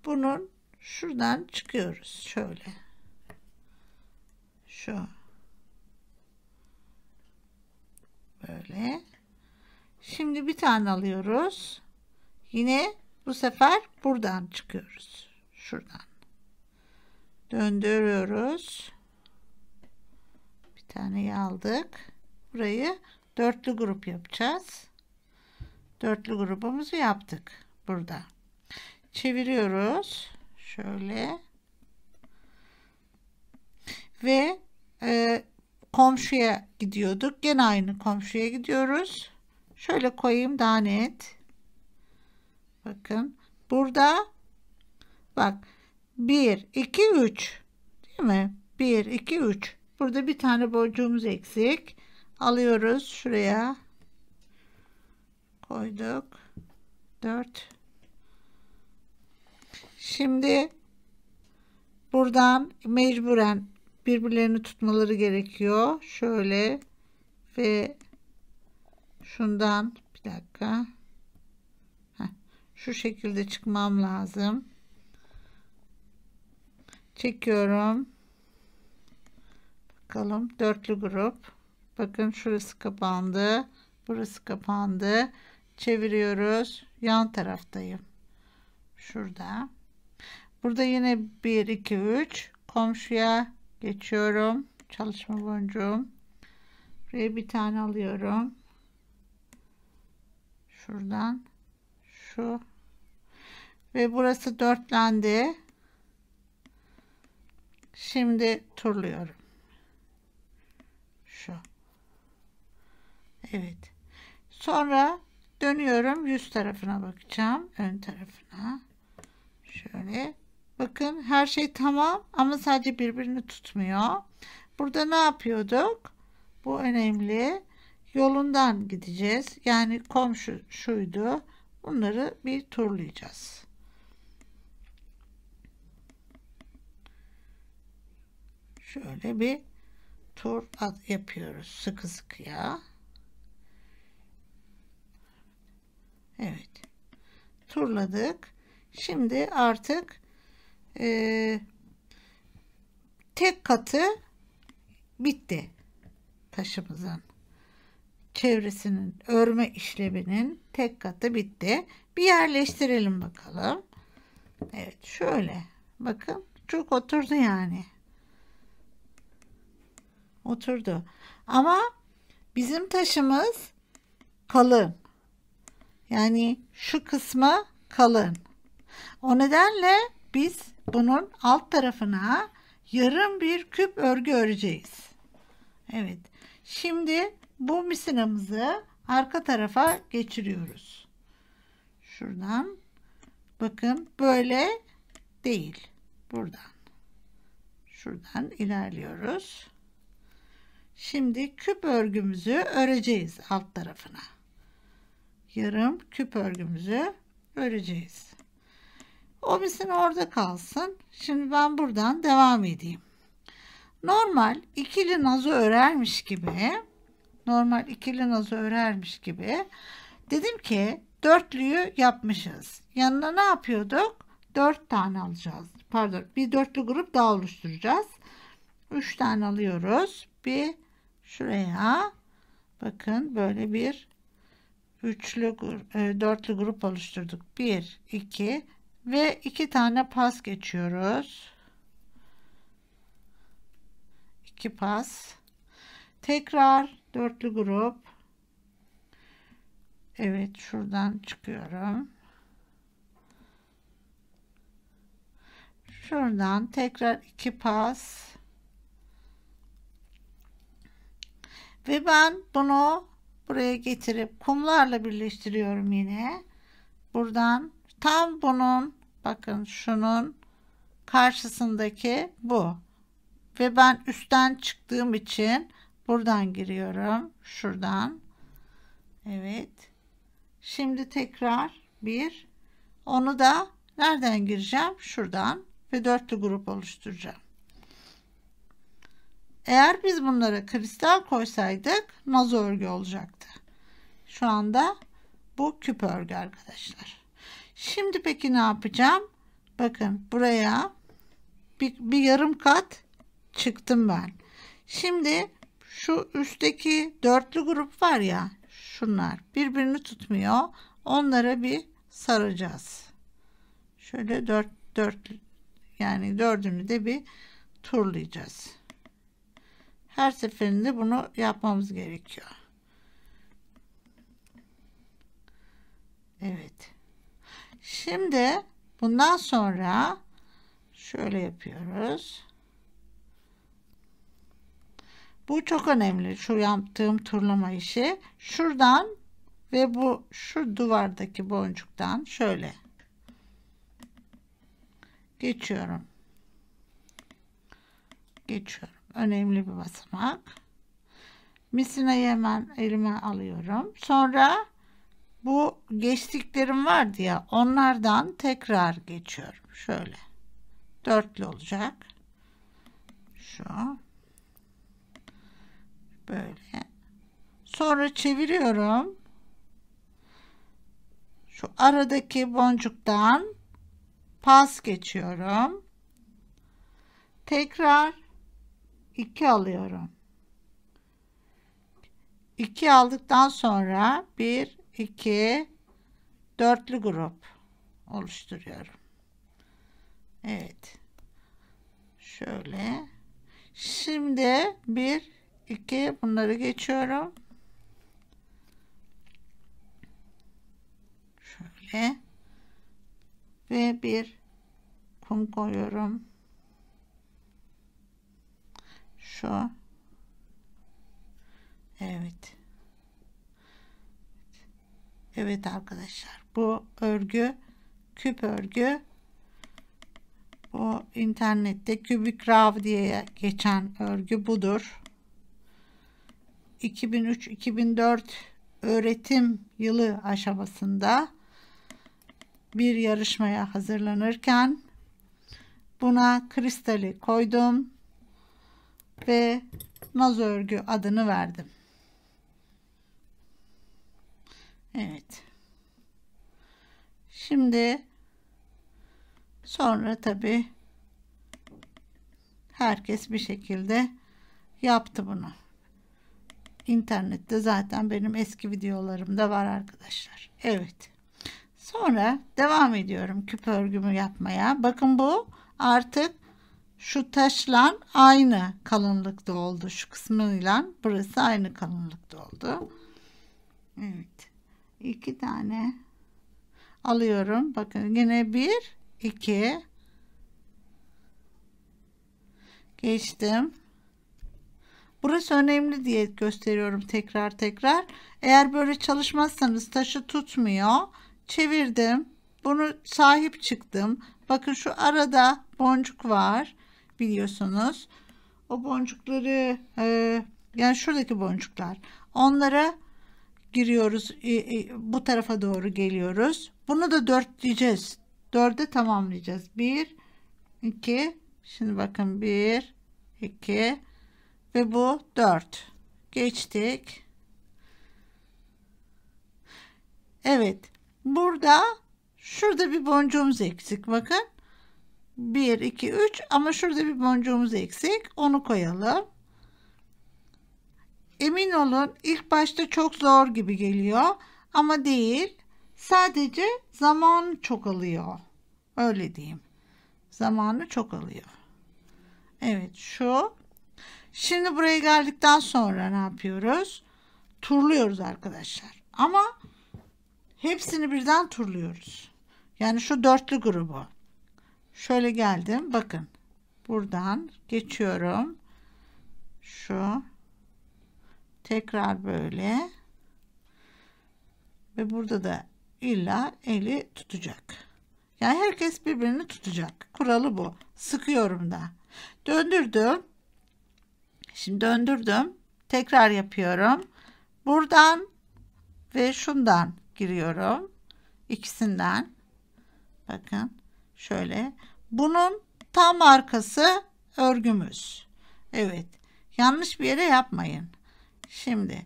Bunun şuradan çıkıyoruz şöyle. Şu. Böyle. Şimdi bir tane alıyoruz. Yine bu sefer buradan çıkıyoruz. Şuradan. Döndürüyoruz. Bir taneyi aldık. Burayı dörtlü grup yapacağız. Dörtlü grubumuzu yaptık. Burada. Çeviriyoruz. Şöyle. Ve komşuya gidiyorduk. Gene aynı komşuya gidiyoruz. Şöyle koyayım daha net. Bakın. Burada bak 1, 2, 3 değil mi? 1, 2, 3. Burada bir tane boncuğumuz eksik. Alıyoruz. Şuraya koyduk. 4. Şimdi buradan mecburen birbirlerini tutmaları gerekiyor. Şöyle ve şundan bir dakika. Şu şekilde çıkmam lazım. Çekiyorum. Bakalım dörtlü grup. Bakın şurası kapandı. Burası kapandı. Çeviriyoruz. Yan taraftayım. Şurada. Burada yine 1, 2, 3. Komşuya geçiyorum. Çalışma boncuğum. Buraya bir tane alıyorum. Şuradan. Şu. Ve burası dörtlendi. Şimdi turluyorum. Şu. Evet. Sonra dönüyorum. Yüz tarafına bakacağım. Ön tarafına. Şöyle. Bakın her şey tamam ama sadece birbirini tutmuyor. Burada ne yapıyorduk? Bu önemli. Yolundan gideceğiz. Yani komşu şuydu. bunları bir turlayacağız. Şöyle bir tur yapıyoruz sıkı sıkıya. Evet. Turladık. Şimdi artık tek katı bitti. Taşımızın çevresinin örme işleminin tek katı bitti. Bir yerleştirelim bakalım. Evet, şöyle. Bakın çok oturdu yani. Oturdu. Ama bizim taşımız kalın. Yani şu kısmı kalın. O nedenle biz bunun alt tarafına yarım bir küp örgü öreceğiz. Evet. Şimdi bu misinamızı arka tarafa geçiriyoruz. Şuradan bakın, böyle değil. Buradan. Şuradan ilerliyoruz. Şimdi küp örgümüzü öreceğiz alt tarafına. Yarım küp örgümüzü öreceğiz. O misin orada kalsın. Şimdi ben buradan devam edeyim. Normal ikili nazo örermiş gibi dedim ki dörtlüyü yapmışız. Yanına ne yapıyorduk? 4 tane alacağız. Pardon, bir dörtlü grup daha oluşturacağız. 3 tane alıyoruz. Bir şuraya bakın, böyle bir dörtlü grup oluşturduk. 1, 2 ve 2 tane pas geçiyoruz. 2 pas. Tekrar dörtlü grup. Evet, şuradan çıkıyorum. Şuradan tekrar 2 pas. Ve ben bunu buraya getirip kumlarla birleştiriyorum yine. Buradan tam bunun, bakın şunun karşısındaki bu. Ve ben üstten çıktığım için buradan giriyorum. Şuradan. Evet. Şimdi tekrar bir. Onu da nereden gireceğim? Şuradan. Ve dörtlü grup oluşturacağım. Eğer biz bunlara kristal koysaydık nazo örgü olacaktı. Şu anda bu küp örgü arkadaşlar. Şimdi peki ne yapacağım? Bakın buraya bir yarım kat çıktım ben. Şimdi şu üstteki dörtlü grup var ya, şunlar birbirini tutmuyor. Onlara bir saracağız. Şöyle dörtlü, yani dördünü de bir turlayacağız. Her seferinde bunu yapmamız gerekiyor. Evet. Şimdi bundan sonra şöyle yapıyoruz. Bu çok önemli, şu yaptığım turlama işi. Şuradan ve şu duvardaki boncuktan şöyle geçiyorum. Önemli bir basamak. Misinayı hemen elime alıyorum. Sonra bu geçtiklerim vardı ya, onlardan tekrar geçiyorum. Şöyle. Dörtlü olacak. Şu. Böyle. Sonra çeviriyorum. Şu aradaki boncuktan pas geçiyorum. Tekrar 2 alıyorum. 2 aldıktan sonra 1, 2, dörtlü grup oluşturuyorum. Evet. Şöyle. Şimdi 1, 2 bunları geçiyorum. Şöyle. Ve bir kum koyuyorum. Şu. Evet. Evet arkadaşlar. Bu örgü küp örgü. Bu internette Kübik Rav diye geçen örgü budur. 2003-2004 öğretim yılı aşamasında bir yarışmaya hazırlanırken buna kristali koydum ve naz örgü adını verdim. Evet. Şimdi sonra tabii herkes bir şekilde yaptı bunu. İnternette zaten benim eski videolarımda var arkadaşlar. Evet. Sonra devam ediyorum küp örgümü yapmaya. Bakın bu artık şu taşla aynı kalınlıkta oldu. Şu kısmıyla burası aynı kalınlıkta oldu. Evet. 2 tane alıyorum. Bakın yine 1 2 geçtim. Burası önemli diye gösteriyorum tekrar. Eğer böyle çalışmazsanız taşı tutmuyor. Çevirdim. Bunu sahip çıktım. Bakın şu arada boncuk var. Biliyorsunuz. O boncukları yani şuradaki boncuklar. Onlara giriyoruz. Bu tarafa doğru geliyoruz. Bunu da 4 diyeceğiz. 4'e tamamlayacağız. 1 2 şimdi bakın 1 2 ve bu 4. Geçtik. Evet. Burada şurada bir boncuğumuz eksik. Bakın. 1 2 3 ama şurada bir boncuğumuz eksik. Onu koyalım. Emin olun ilk başta çok zor gibi geliyor ama değil. Sadece zamanı çok alıyor. Öyle diyeyim. Zamanı çok alıyor. Evet şu. Şimdi buraya geldikten sonra ne yapıyoruz? Turluyoruz arkadaşlar. Ama hepsini birden turluyoruz. Yani şu dörtlü grubu. Şöyle geldim. Bakın. Buradan geçiyorum. Şu. Tekrar böyle. Ve burada da illa eli tutacak. Yani herkes birbirini tutacak. Kuralı bu. Sıkıyorum da. Döndürdüm. Şimdi döndürdüm. Tekrar yapıyorum. Buradan ve şundan giriyorum. İkisinden. Bakın. Şöyle. Bunun tam arkası örgümüz. Evet. Yanlış bir yere yapmayın. Şimdi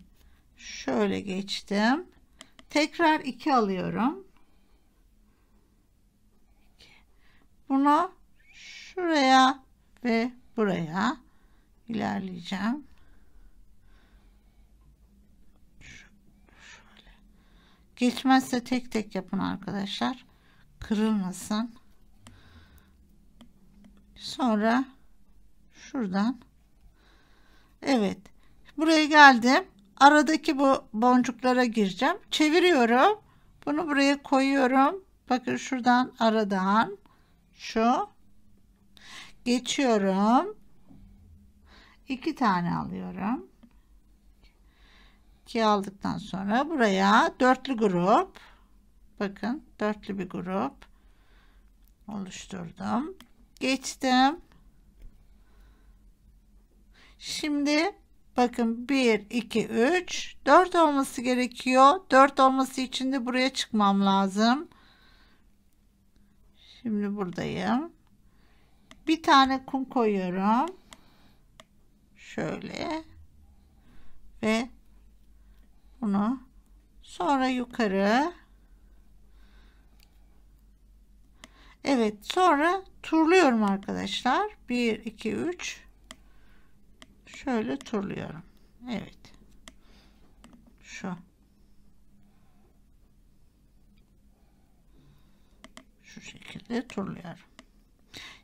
şöyle geçtim. Tekrar 2 alıyorum. Bunu şuraya ve buraya ilerleyeceğim. Şöyle. Geçmezse tek tek yapın arkadaşlar. Kırılmasın. Sonra şuradan. Evet. Buraya geldim. Aradaki bu boncuklara gireceğim. Çeviriyorum. Bunu buraya koyuyorum. Bakın şuradan aradan şu geçiyorum. 2 tane alıyorum. 2 aldıktan sonra buraya dörtlü grup. Bakın dörtlü bir grup oluşturdum. Geçtim. Şimdi bakın 1 2 3 4 olması gerekiyor. 4 olması için de buraya çıkmam lazım. Şimdi buradayım. Bir tane kum koyuyorum. Şöyle. Ve bunu sonra yukarı. Evet, sonra turluyorum arkadaşlar. 1 2 3 şöyle turluyorum. Evet. Şu şekilde turluyorum.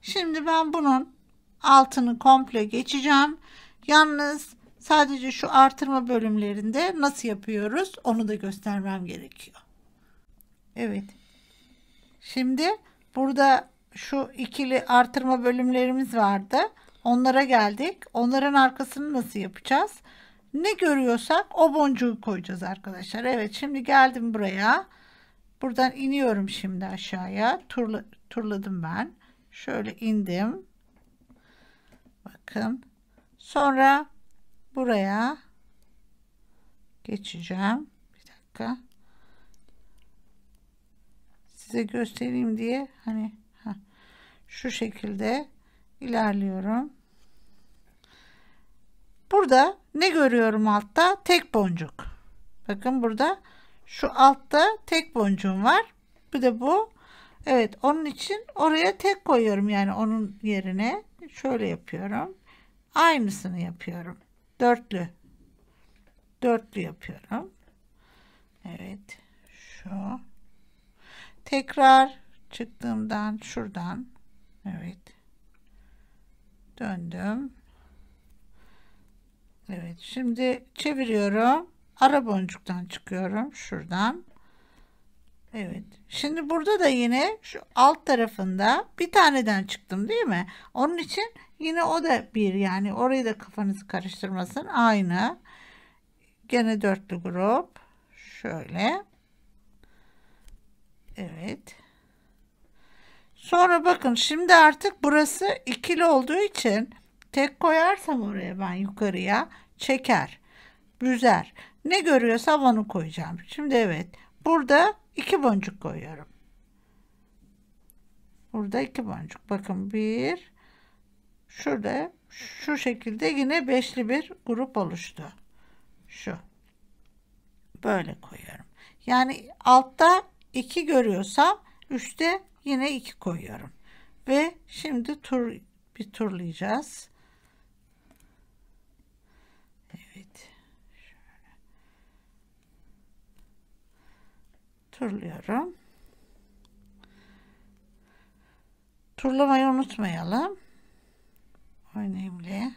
Şimdi ben bunun altını komple geçeceğim. Yalnız sadece şu artırma bölümlerinde nasıl yapıyoruz onu da göstermem gerekiyor. Evet. Şimdi burada şu ikili artırma bölümlerimiz vardı. Onlara geldik. Onların arkasını nasıl yapacağız? Ne görüyorsak o boncuğu koyacağız arkadaşlar. Evet, şimdi geldim buraya. Buradan iniyorum şimdi aşağıya. Turladım ben. Şöyle indim. Bakın. Sonra buraya geçeceğim. Bir dakika. size göstereyim diye hani şu şekilde ilerliyorum. Burada ne görüyorum altta? Tek boncuk. Bakın burada şu altta tek boncuğum var. Bir de bu. Evet, onun için oraya tek koyuyorum, yani onun yerine şöyle yapıyorum. Aynısını yapıyorum. Dörtlü. Dörtlü yapıyorum. Evet. Şu. Tekrar çıktığımdan şuradan. Evet. Döndüm. Evet. Şimdi çeviriyorum. Ara boncuktan çıkıyorum. Şuradan. Evet. Şimdi burada da yine şu alt tarafında bir taneden çıktım değil mi? Onun için yine o da bir, yani orayı da kafanızı karıştırmasın. Aynı. Gene dörtlü grup. Şöyle. Evet. Sonra bakın şimdi artık burası ikili olduğu için tek koyarsam oraya ben yukarıya çeker. Büzer. Ne görüyorsam onu koyacağım. Şimdi evet. Burada 2 boncuk koyuyorum. Burada 2 boncuk. Bakın bir. Şurada şu şekilde yine beşli bir grup oluştu. Şu. Böyle koyuyorum. Yani altta 2 görüyorsam üstte yine 2 koyuyorum. Ve şimdi bir turlayacağız. Evet. Şöyle. Turluyorum. Turlamayı unutmayalım. Önemli.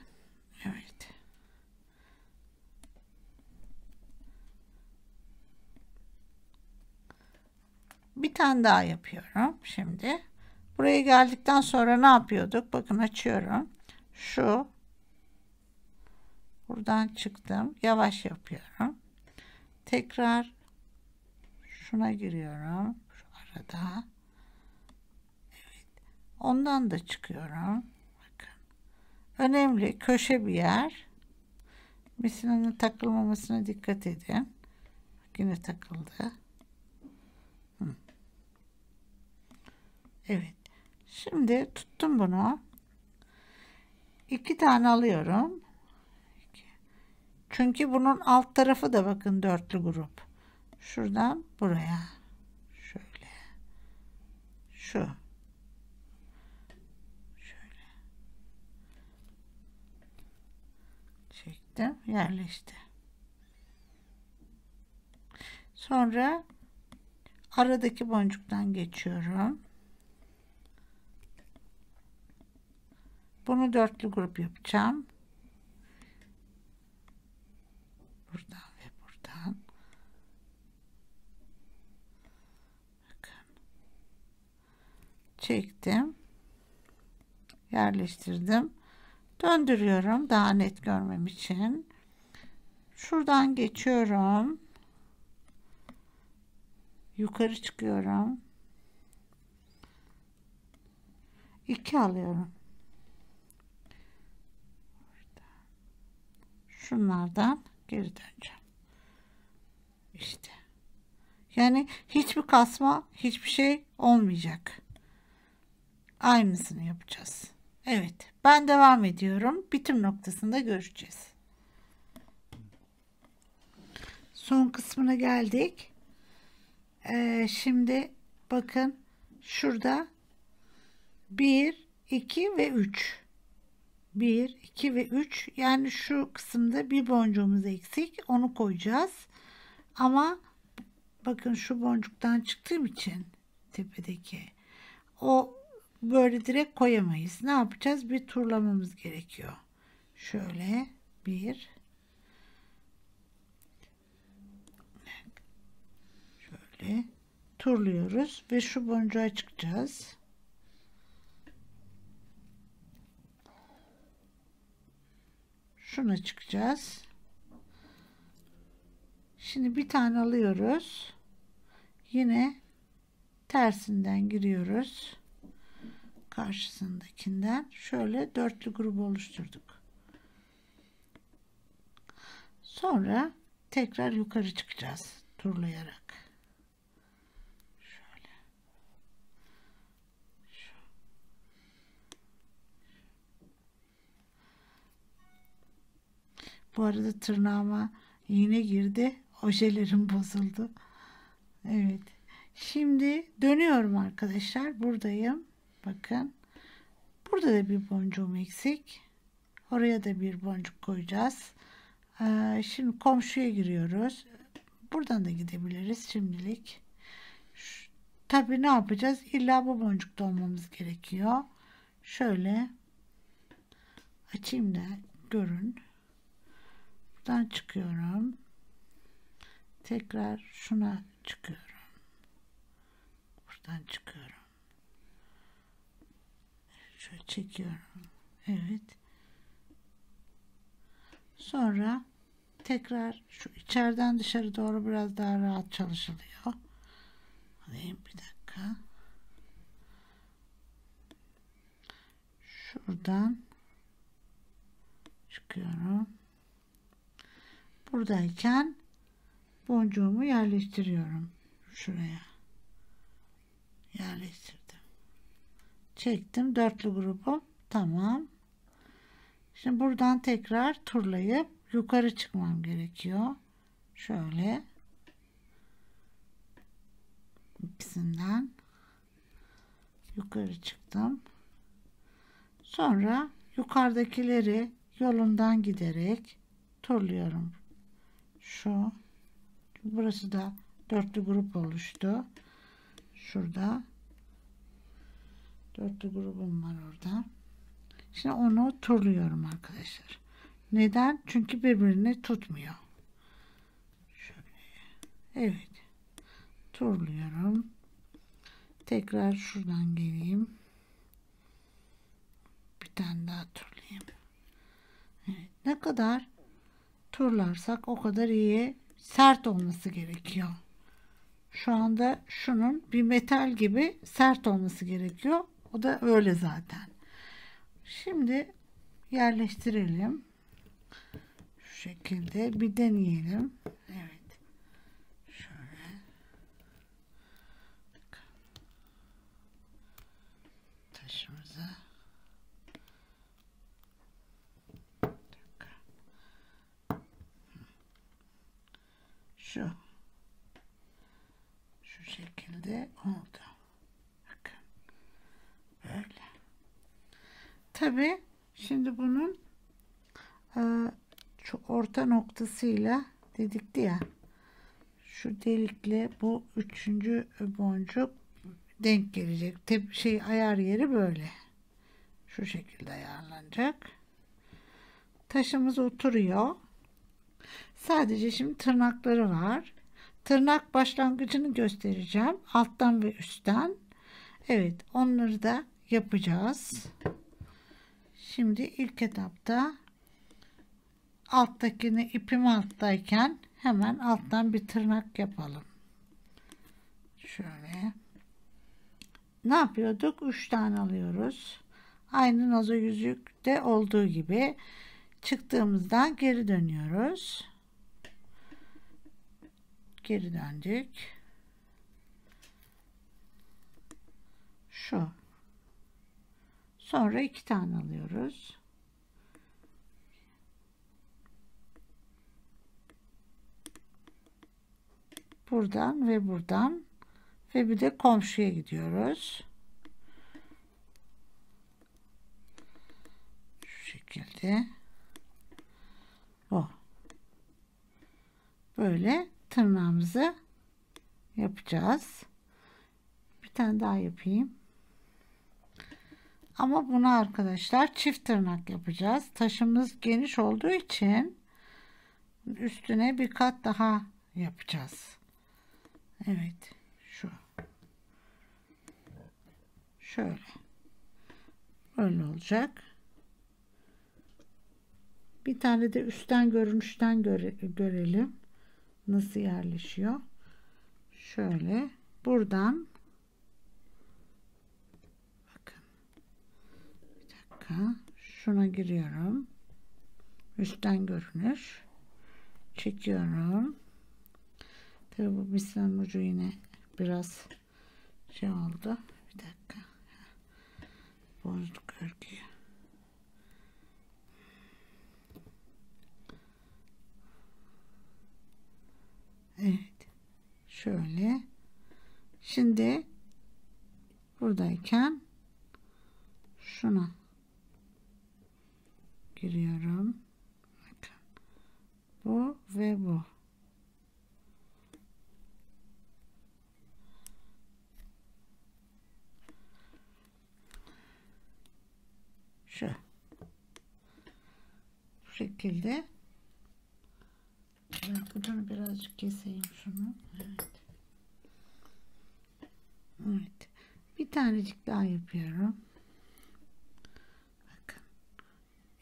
Evet. Bir tane daha yapıyorum şimdi. Buraya geldikten sonra ne yapıyorduk? Bakın açıyorum. Şu. Buradan çıktım. Yavaş yapıyorum. Tekrar şuna giriyorum. Şu arada. Evet. Ondan da çıkıyorum. Bakın. Önemli. Köşe bir yer. Misinanın takılmamasına dikkat edin. Yine takıldı. Evet. Şimdi tuttum bunu. 2 tane alıyorum. Çünkü bunun alt tarafı da bakın dörtlü grup. Şuradan buraya. Şöyle. Şu. Şöyle. Çektim. Yerleşti. Sonra aradaki boncuktan geçiyorum. Bunu dörtlü grup yapacağım. Buradan ve buradan. Bakın. Çektim. Yerleştirdim. Döndürüyorum daha net görmem için. Şuradan geçiyorum. Yukarı çıkıyorum. 2 alıyorum. Şunlardan geri döneceğim. İşte. Yani hiçbir kasma, hiçbir şey olmayacak. Aynısını yapacağız. Evet. Ben devam ediyorum. Bitim noktasında görüşeceğiz. Son kısmına geldik. Şimdi bakın şurada 1, 2 ve 3. 1, 2 ve 3. Yani şu kısımda bir boncuğumuz eksik. Onu koyacağız. Ama bakın şu boncuktan çıktığım için tepedeki o böyle direkt koyamayız. Ne yapacağız? Bir turlamamız gerekiyor. Şöyle bir, şöyle turluyoruz ve şu boncuğa çıkacağız. Şuna çıkacağız. Şimdi bir tane alıyoruz. Yine tersinden giriyoruz. Karşısındakinden şöyle dörtlü grubu oluşturduk. Sonra tekrar yukarı çıkacağız turlayarak. Şöyle. Bu arada tırnağıma iğne girdi. Ojelerim bozuldu. Evet. Şimdi dönüyorum arkadaşlar. Buradayım. Bakın. Burada da bir boncuğum eksik. Oraya da bir boncuk koyacağız. Şimdi komşuya giriyoruz. Buradan da gidebiliriz şimdilik. Tabii ne yapacağız? İlla bu boncukta olmamız gerekiyor. Şöyle açayım da görün. Buradan çıkıyorum. Tekrar şuna çıkıyorum. Buradan çıkıyorum. Şöyle çekiyorum. Evet. Sonra tekrar şu içeriden dışarı doğru biraz daha rahat çalışılıyor. Alayım bir dakika. Şuradan çıkıyorum. Buradayken boncuğumu yerleştiriyorum. Şuraya. Yerleştirdim. Çektim. Dörtlü grubum. Tamam. Şimdi buradan tekrar turlayıp yukarı çıkmam gerekiyor. Şöyle. İkisinden yukarı çıktım. Sonra yukarıdakileri yolundan giderek turluyorum. Burası da dörtlü grup oluştu. Şurada dörtlü grubum var orada. Şimdi onu turluyorum arkadaşlar. Neden? Çünkü birbirini tutmuyor. Şöyle. Evet. Turluyorum. Tekrar şuradan geleyim. Bir tane daha turlayayım. Evet. Ne kadar turlarsak o kadar iyi, sert olması gerekiyor. Şu anda şunun bir metal gibi sert olması gerekiyor. O da öyle zaten. Şimdi yerleştirelim. Şu şekilde bir deneyelim. Evet. Şöyle. Taşımıza. Şu şekilde oldu. Bakın. Böyle. Tabii şimdi bunun şu orta noktasıyla dedikti ya, şu delikle bu üçüncü boncuk denk gelecek. Ayar yeri böyle. Şu şekilde ayarlanacak. Taşımız oturuyor. Sadece şimdi tırnakları var. Tırnak başlangıcını göstereceğim. Alttan ve üstten. Evet, onları da yapacağız. Şimdi ilk etapta alttakini, ipim alttayken hemen alttan bir tırnak yapalım. Şöyle. Ne yapıyorduk? 3 tane alıyoruz. Aynı nazo yüzükte olduğu gibi çıktığımızdan geri dönüyoruz. Geri döndük. Şu. Sonra 2 tane alıyoruz. Buradan ve buradan ve bir de komşuya gidiyoruz. Şu şekilde. Böyle tırnağımızı yapacağız. Bir tane daha yapayım. Ama bunu arkadaşlar çift tırnak yapacağız. Taşımız geniş olduğu için üstüne bir kat daha yapacağız. Evet. Şöyle. Böyle olacak. Bir tane de üstten görünüşten görelim. Nasıl yerleşiyor. Şöyle. Buradan bakın. Bir dakika. Şuna giriyorum. Üstten görünüş. Çekiyorum. Tabii bu mislen ucu yine biraz şey oldu. Bir dakika. Bozduk örgüyü. Evet. Şöyle. Şimdi buradayken şuna giriyorum. Bakın. Bu ve bu. Şu şekilde. Ben bunu birazcık keseyim şunu. Evet. Evet. Bir tanecik daha yapıyorum. Bakın.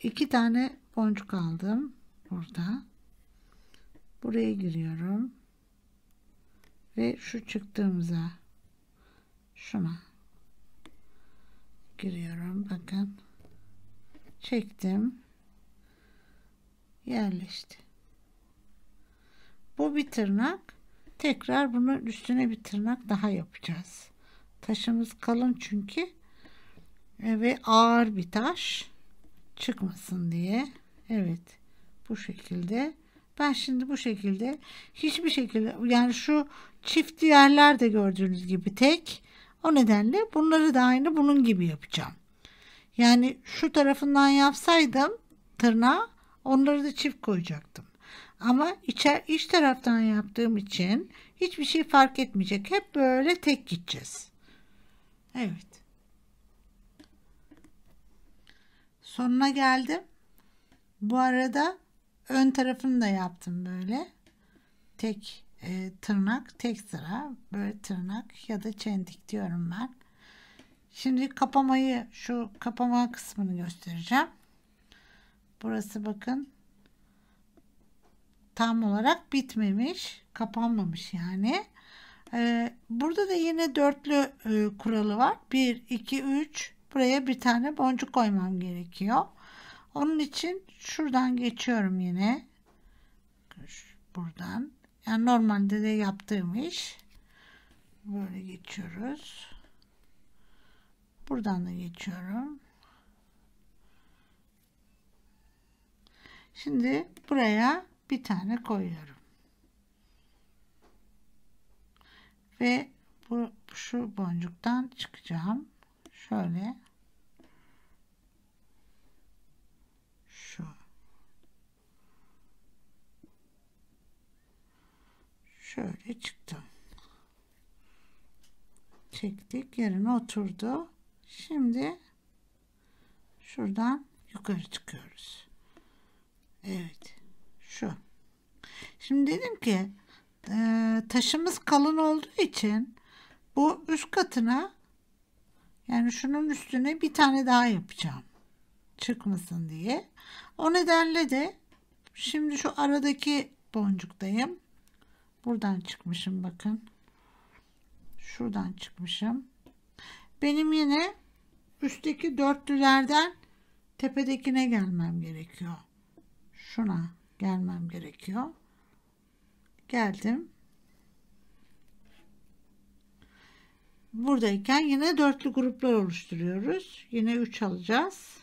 2 tane boncuk aldım burada. Buraya giriyorum. Ve şu çıktığımıza şuna giriyorum. Bakın. Çektim. Yerleşti. Bu bir tırnak. Tekrar bunun üstüne bir tırnak daha yapacağız. Taşımız kalın çünkü ve ağır bir taş çıkmasın diye. Evet. Bu şekilde. Ben şimdi bu şekilde hiçbir şekilde, yani şu çift yerler de gördüğünüz gibi tek. O nedenle bunları da aynı bunun gibi yapacağım. Yani şu tarafından yapsaydım tırnağı, onları da çift koyacaktım. Ama iç taraftan yaptığım için hiçbir şey fark etmeyecek. Hep böyle tek gideceğiz. Evet. Sonuna geldim. Bu arada ön tarafını da yaptım böyle. Tek tırnak, tek sıra, böyle tırnak ya da çentik diyorum ben. Şimdi kapamayı, şu kapama kısmını göstereceğim. Burası bakın tam olarak bitmemiş, kapanmamış yani. Burada da yine dörtlü kuralı var. 1, 2, 3. Buraya bir tane boncuk koymam gerekiyor. Onun için şuradan geçiyorum yine. Buradan. Yani normalde de yaptığım iş. Böyle geçiyoruz. Buradan da geçiyorum. Şimdi buraya bir tane koyuyorum. Ve şu boncuktan çıkacağım. Şöyle. Şu. Şöyle çıktım. Çektik. Yerine oturdu. Şimdi şuradan yukarı çıkıyoruz. Evet. Şu. Şimdi dedim ki taşımız kalın olduğu için bu üst katına, yani şunun üstüne bir tane daha yapacağım. Çıkmasın diye. O nedenle de şimdi şu aradaki boncuktayım. Buradan çıkmışım bakın. Şuradan çıkmışım. Benim yine üstteki dörtlülerden tepedekine gelmem gerekiyor. Şuna gelmem gerekiyor. Geldim. Buradayken yine dörtlü gruplar oluşturuyoruz. Yine 3 alacağız.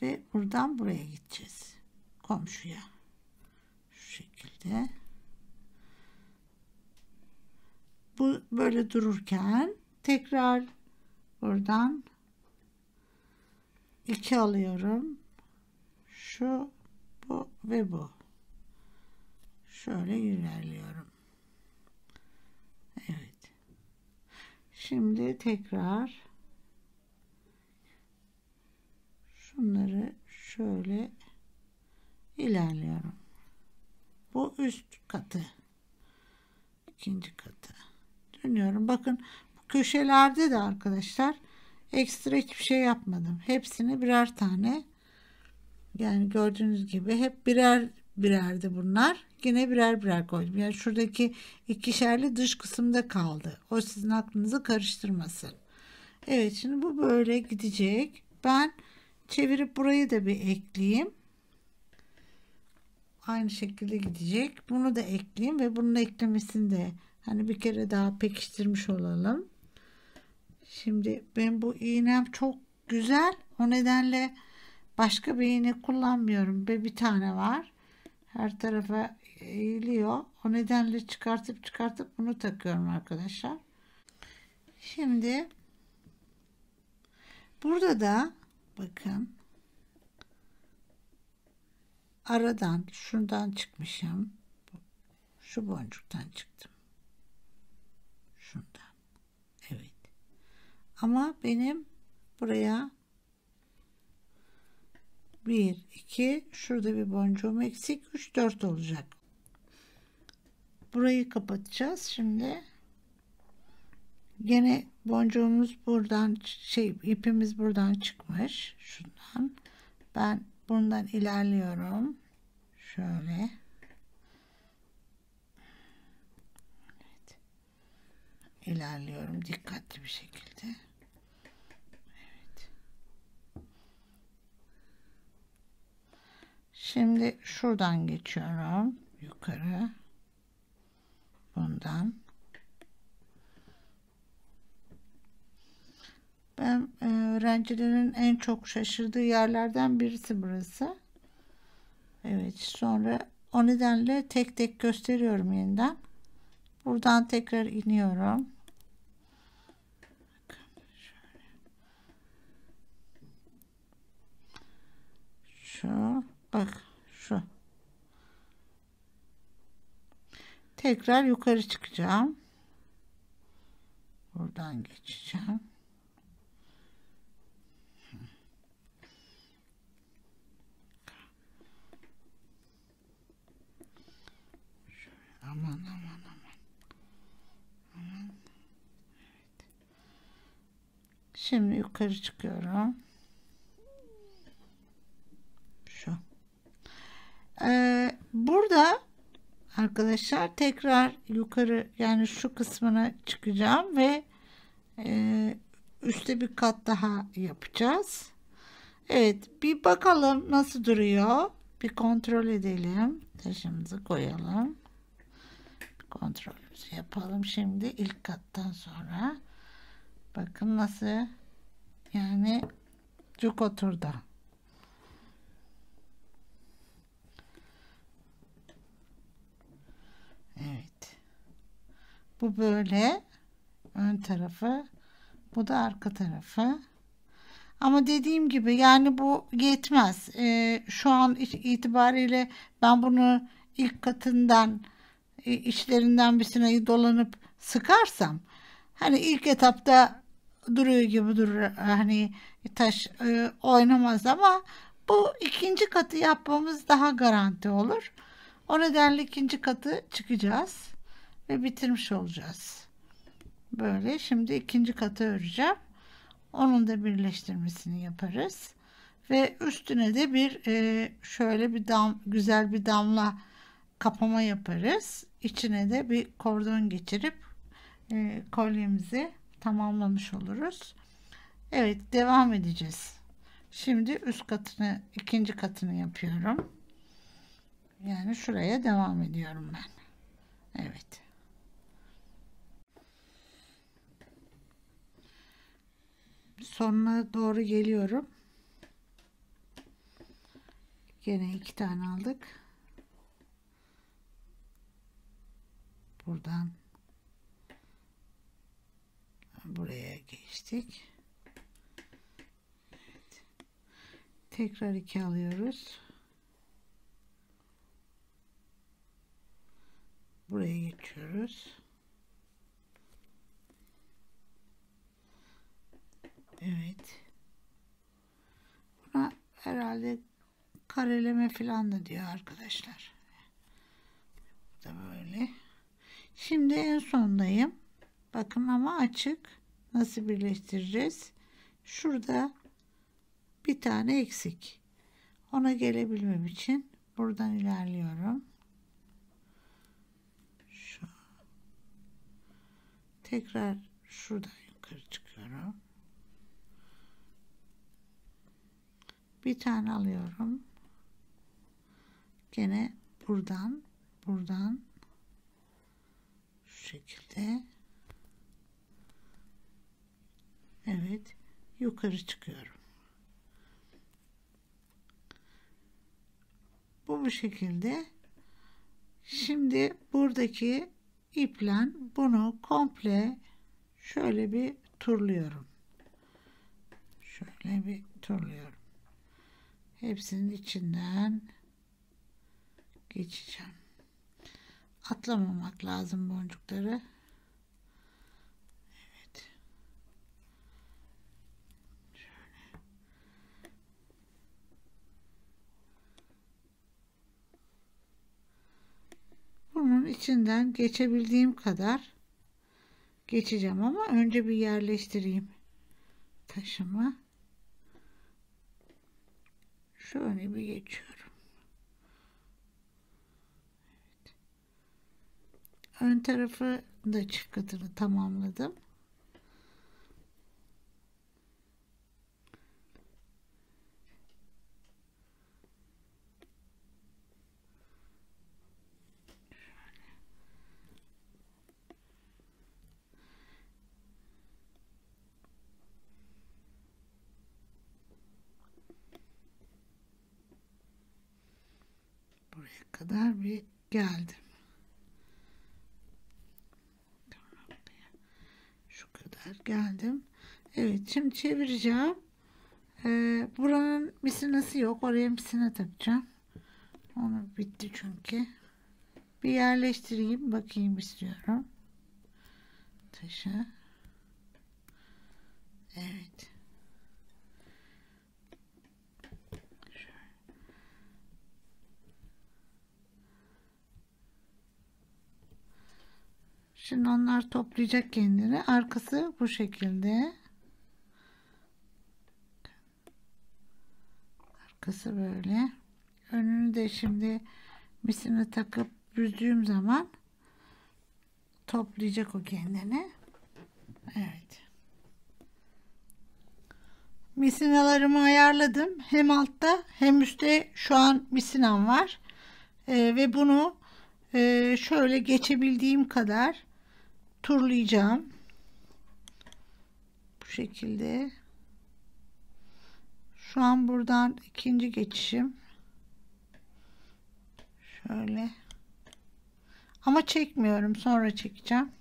Ve buradan buraya gideceğiz. Komşuya. Şu şekilde. Bu böyle dururken tekrar buradan 2 alıyorum. Şu, bu ve bu. Şöyle ilerliyorum. Evet. Şimdi tekrar şunları şöyle ilerliyorum. Bu üst katı. İkinci katı. Dönüyorum. Bakın bu köşelerde de arkadaşlar ekstra hiçbir şey yapmadım. Hepsini birer tane, yani gördüğünüz gibi hep birer birerdi bunlar. Yine birer birer koydum. Yani şuradaki ikişerli dış kısımda kaldı. O sizin aklınızı karıştırmasın. Evet, şimdi bu böyle gidecek. Ben çevirip burayı da bir ekleyeyim. Aynı şekilde gidecek. Bunu da ekleyeyim ve bunun eklemesini de hani bir kere daha pekiştirmiş olalım. Şimdi ben bu iğnem çok güzel. O nedenle başka bir iğne kullanmıyorum. Bir tane var. Her tarafa eğiliyor. O nedenle çıkartıp bunu takıyorum arkadaşlar. Şimdi burada da bakın aradan şundan çıkmışım. Şu boncuktan çıktım. Şundan. Evet. Ama benim buraya 1, 2, şurada bir boncuğum eksik. 3, 4 olacak. Burayı kapatacağız. Şimdi gene boncuğumuz buradan ipimiz buradan çıkmış. Şundan. Ben bundan ilerliyorum. Şöyle. Evet. İlerliyorum dikkatli bir şekilde. Evet. Şimdi şuradan geçiyorum yukarı. Bundan. Ben öğrencilerin en çok şaşırdığı yerlerden birisi burası. Evet, sonra o nedenle tek tek gösteriyorum yeniden. Buradan tekrar iniyorum. Şu, bak şu. Tekrar yukarı çıkacağım. Buradan geçeceğim. Aman. Evet. Şimdi yukarı çıkıyorum. Şu. Burada arkadaşlar tekrar yukarı yani şu kısmına çıkacağım ve üstte bir kat daha yapacağız. Evet, bir bakalım nasıl duruyor. Bir kontrol edelim. Taşımızı koyalım. Kontrolümüzü yapalım. Şimdi ilk kattan sonra bakın nasıl yani cuk oturdu. Evet. Bu böyle ön tarafı. Bu da arka tarafı. Ama dediğim gibi yani bu yetmez. Şu an itibariyle ben bunu ilk katından içlerinden birisine dolanıp sıkarsam hani ilk etapta duruyor gibi durur. Hani taş oynamaz ama bu ikinci katı yapmamız daha garanti olur. O nedenle ikinci katı çıkacağız ve bitirmiş olacağız. Böyle şimdi ikinci katı öreceğim. Onun da birleştirmesini yaparız. Ve üstüne de bir şöyle bir güzel bir damla kapama yaparız. İçine de bir kordon geçirip kolyemizi tamamlamış oluruz. Evet, devam edeceğiz. Şimdi üst katını, ikinci katını yapıyorum. Yani şuraya devam ediyorum ben. Evet. Sonuna doğru geliyorum. Gene 2 tane aldık. Buradan buraya geçtik. Evet. Tekrar 2 alıyoruz. Buraya geçiyoruz. Evet. Buna herhalde kareleme falan da diyor arkadaşlar. Bu da böyle. Şimdi en sondayım. Bakın ama açık. Nasıl birleştireceğiz? Şurada bir tane eksik. Ona gelebilmem için buradan ilerliyorum. Şu. Tekrar şuradan yukarı çıkıyorum. Bir tane alıyorum. Gene buradan şu şekilde. Evet, yukarı çıkıyorum. Bu şekilde. Şimdi buradaki iple bunu komple şöyle bir turluyorum. Şöyle bir turluyorum. Hepsinin içinden geçeceğim. Atlamamak lazım boncukları. Evet. Şöyle. Bunun içinden geçebildiğim kadar geçeceğim ama önce bir yerleştireyim taşımı. Şöyle bir geçiyorum. Evet. Ön tarafı da çift katını tamamladım. Buraya kadar bir geldim. Şu kadar geldim. Evet, şimdi çevireceğim. Buranın misinası yok. Oraya misina takacağım. Onu bitti çünkü. Bir yerleştireyim. Bakayım istiyorum. Taşı. Evet. Şimdi onlar toplayacak kendini. Arkası bu şekilde. Arkası böyle. Önünü de şimdi misini takıp büzdüğüm zaman toplayacak o kendini. Evet. Misinalarımı ayarladım. Hem altta hem üstte şu an misinam var. Ve bunu şöyle geçebildiğim kadar turlayacağım. Bu şekilde. Şu an buradan ikinci geçişim. Şöyle. Ama çekmiyorum. Sonra çekeceğim.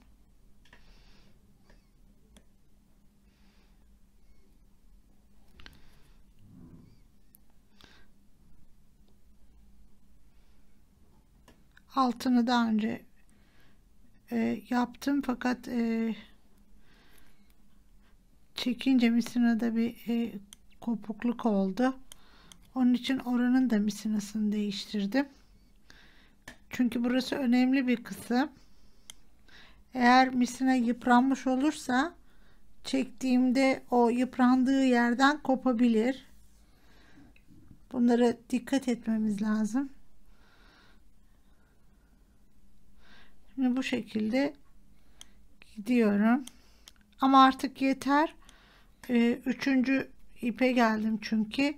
Altını daha önce yaptım fakat çekince misinada bir kopukluk oldu. Onun için oranın da misinasını değiştirdim. Çünkü burası önemli bir kısım. Eğer misina yıpranmış olursa çektiğimde o yıprandığı yerden kopabilir. Bunlara dikkat etmemiz lazım. Şimdi bu şekilde gidiyorum. Ama artık yeter. Üçüncü ipe geldim çünkü.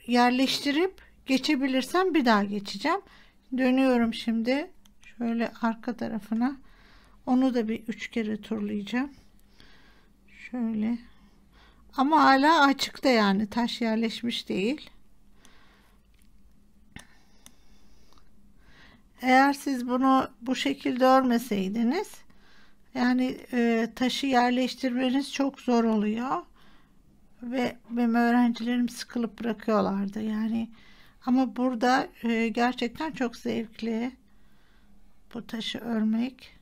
Yerleştirip geçebilirsem bir daha geçeceğim. Dönüyorum şimdi. Şöyle arka tarafına. Onu da bir 3 kere turlayacağım. Şöyle. Ama hala açıkta, yani taş yerleşmiş değil. Eğer siz bunu bu şekilde örmeseydiniz, yani taşı yerleştirmeniz çok zor oluyor ve benim öğrencilerim sıkılıp bırakıyorlardı yani. Ama burada gerçekten çok zevkli bu taşı örmek.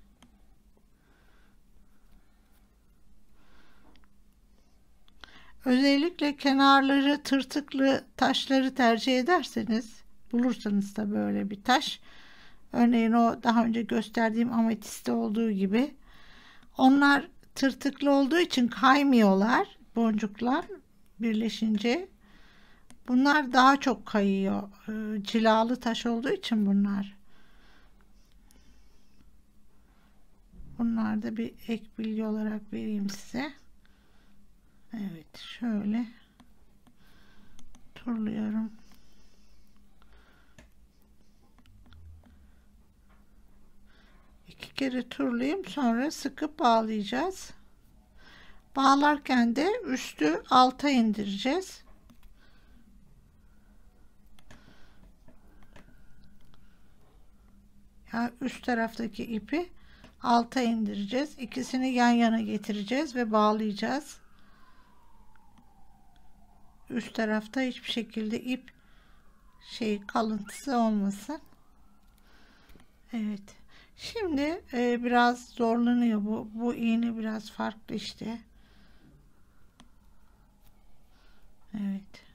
Özellikle kenarları tırtıklı taşları tercih ederseniz, bulursanız da böyle bir taş, örneğin o daha önce gösterdiğim ametiste olduğu gibi, onlar tırtıklı olduğu için kaymıyorlar, boncuklar birleşince. Bunlar daha çok kayıyor. Cilalı taş olduğu için bunlar. Bunlar da bir ek bilgi olarak vereyim size. Evet, şöyle turluyorum. İki kere turlayayım, sonra sıkıp bağlayacağız. Bağlarken de üstü alta indireceğiz. üst taraftaki ipi alta indireceğiz. İkisini yan yana getireceğiz ve bağlayacağız. Üst tarafta hiçbir şekilde ip kalıntısı olmasın. Evet. Şimdi biraz zorlanıyor bu iğne, biraz farklı işte. Evet.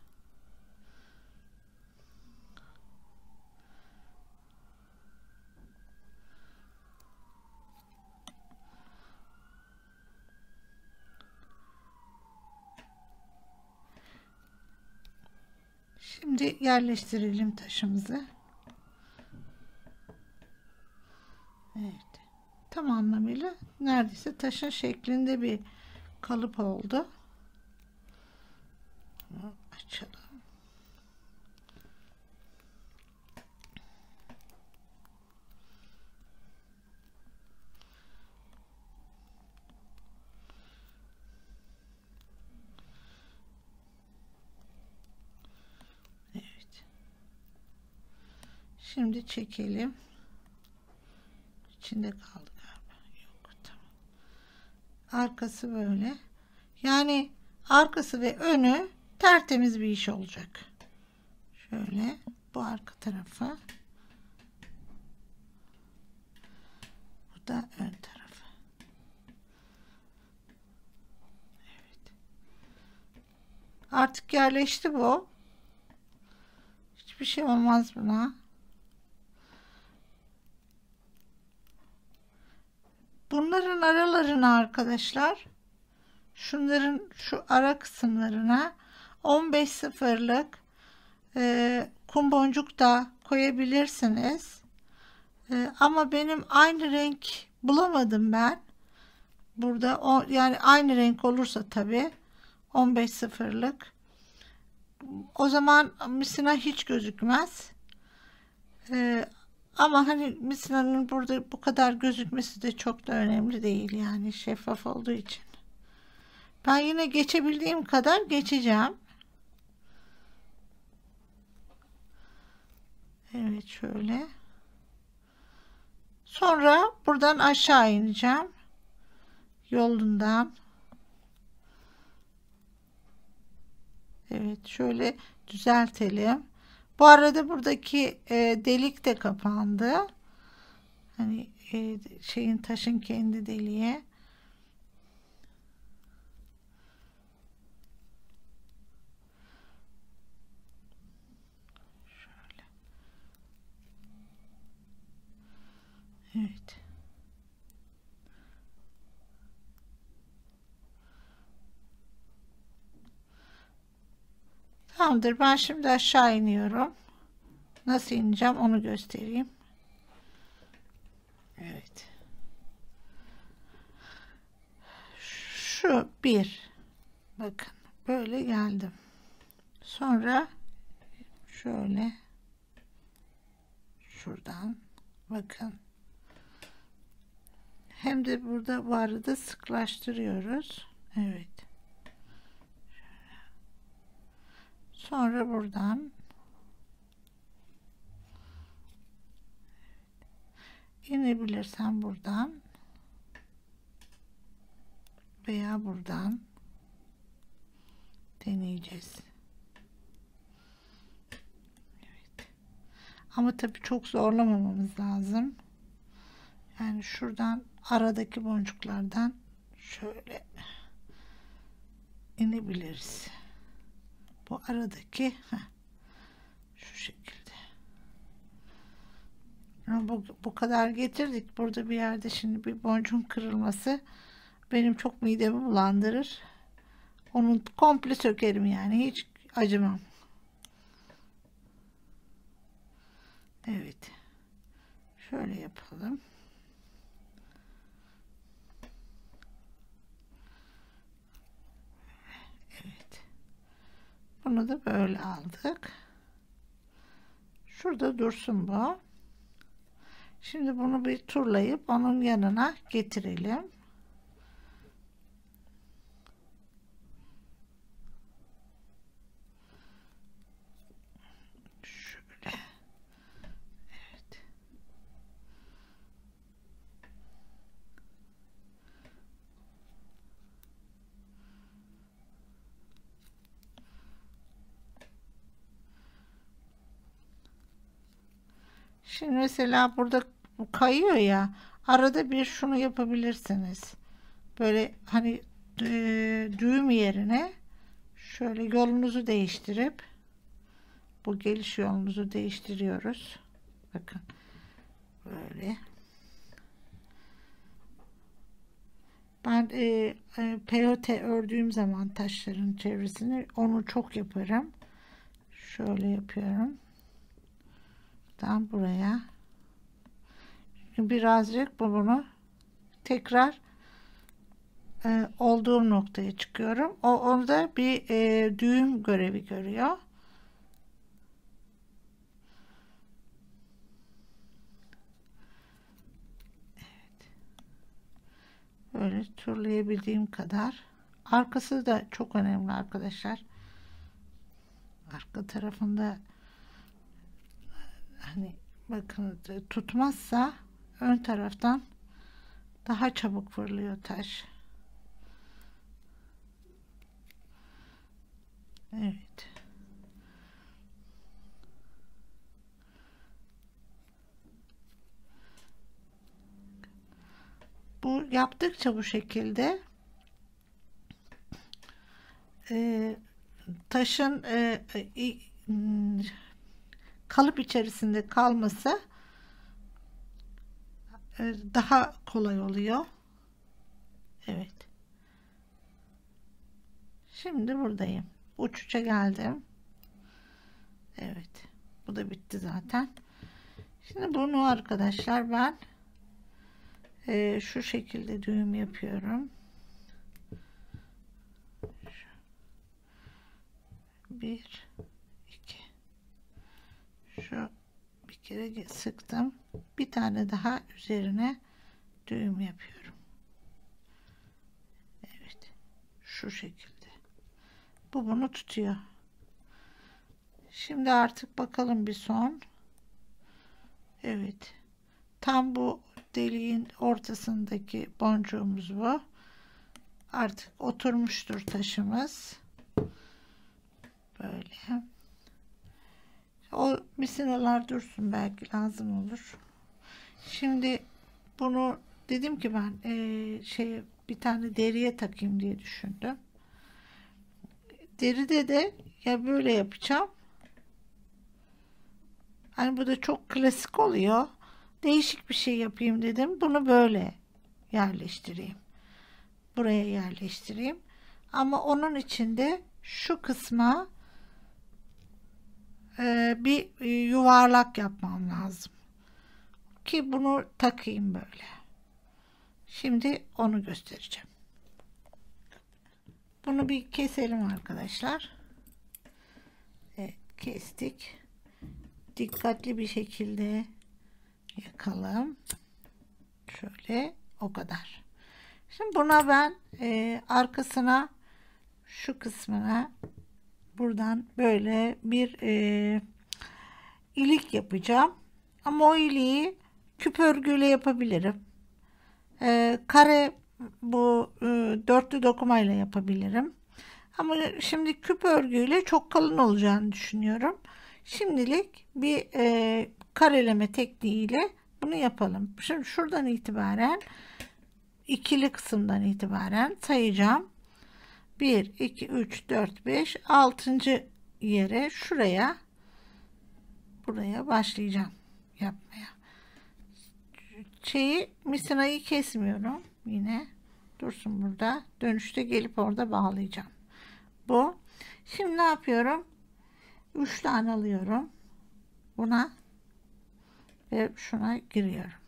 Şimdi yerleştirelim taşımızı. Evet. Tam anlamıyla neredeyse taşın şeklinde bir kalıp oldu. Bunu açalım. Evet. Şimdi çekelim. İçinde kaldı galiba. Yok, tamam. Arkası böyle. Yani arkası ve önü tertemiz bir iş olacak. Şöyle bu arka tarafa. Bu da ön tarafı. Evet. Artık yerleşti bu. Hiçbir şey olmaz buna. Bunların aralarına arkadaşlar, şunların şu ara kısımlarına 15 sıfırlık kum boncuk da koyabilirsiniz. Ama benim aynı renk bulamadım ben. Burada yani aynı renk olursa tabii 15 sıfırlık. O zaman misina hiç gözükmez. Ama hani misinanın burada bu kadar gözükmesi de çok da önemli değil, yani şeffaf olduğu için. Ben yine geçebildiğim kadar geçeceğim. Evet, şöyle. Sonra buradan aşağı ineceğim. Yolundan. Evet, şöyle düzeltelim. Bu arada buradaki delik de kapandı. Hani taşın kendi deliği. Şöyle. Evet. Tamamdır. Ben şimdi aşağı iniyorum. Nasıl ineceğim onu göstereyim. Evet. Şu bir. Bakın böyle geldim. Sonra şöyle şuradan bakın. Hem de burada bu arada sıklaştırıyoruz. Evet. Sonra buradan inebilirsem buradan veya buradan deneyeceğiz. Evet. Ama tabii çok zorlamamamız lazım. Yani şuradan aradaki boncuklardan şöyle inebiliriz. Bu aradaki şu şekilde. Ama bu kadar getirdik. Burada bir yerde şimdi bir boncuğun kırılması benim çok midemi bulandırır. Onu komple sökerim, yani hiç acımam. Evet. Şöyle yapalım. Evet. Bunu da böyle aldık. Şurada dursun bu. Şimdi bunu bir turlayıp onun yanına getirelim. Şöyle. Evet. Şimdi mesela burada kayıyor ya, arada bir şunu yapabilirsiniz. Böyle hani düğüm yerine şöyle yolunuzu değiştirip, bu geliş yolunuzu değiştiriyoruz. Bakın böyle. Ben peyote ördüğüm zaman taşların çevresini onu çok yaparım. Şöyle yapıyorum. Tam buraya. Birazcık bunu tekrar olduğum noktaya çıkıyorum. Orada bir düğüm görevi görüyor. Evet. Böyle turlayabildiğim kadar. Arkası da çok önemli arkadaşlar. Arka tarafında hani bakın tutmazsa ön taraftan daha çabuk fırlıyor taş. Evet. Bu yaptıkça bu şekilde taşın kalıp içerisinde kalması daha kolay oluyor. Evet. Şimdi buradayım. Uç uça geldim. Evet. Bu da bitti zaten. Şimdi bunu arkadaşlar ben şu şekilde düğüm yapıyorum. Bir, iki. Şu bir kere sıktım. Bir tane daha üzerine düğüm yapıyorum. Evet. Şu şekilde. Bu bunu tutuyor. Şimdi artık bakalım bir son. Evet. Tam bu deliğin ortasındaki boncuğumuz bu. Artık oturmuştur taşımız. Böyle. O misinalar dursun, belki lazım olur. Şimdi bunu dedim ki ben bir tane deriye takayım diye düşündüm. Deride de ya böyle yapacağım. Hani bu da çok klasik oluyor. Değişik bir şey yapayım dedim. Bunu böyle yerleştireyim. Buraya yerleştireyim. Ama onun içinde şu kısma bir yuvarlak yapmam lazım. Ki bunu takayım böyle. Şimdi onu göstereceğim. Bunu bir keselim arkadaşlar. Evet, kestik. Dikkatli bir şekilde yakalım. Şöyle, o kadar. Şimdi buna ben arkasına, şu kısmına buradan böyle bir ilik yapacağım. Ama o iliği küp örgüyle yapabilirim. Kare, bu dörtlü dokumayla yapabilirim. Ama şimdi küp örgüyle çok kalın olacağını düşünüyorum. Şimdilik bir kareleme tekniğiyle bunu yapalım. Şimdi şuradan itibaren, ikili kısımdan itibaren sayacağım. 1, 2, 3, 4, 5, 6. yere, şuraya, buraya başlayacağım yapmaya. Misinayı kesmiyorum. Yine dursun burada. Dönüşte gelip orada bağlayacağım. Bu. Şimdi ne yapıyorum? 3 tane alıyorum. Buna ve şuna giriyorum.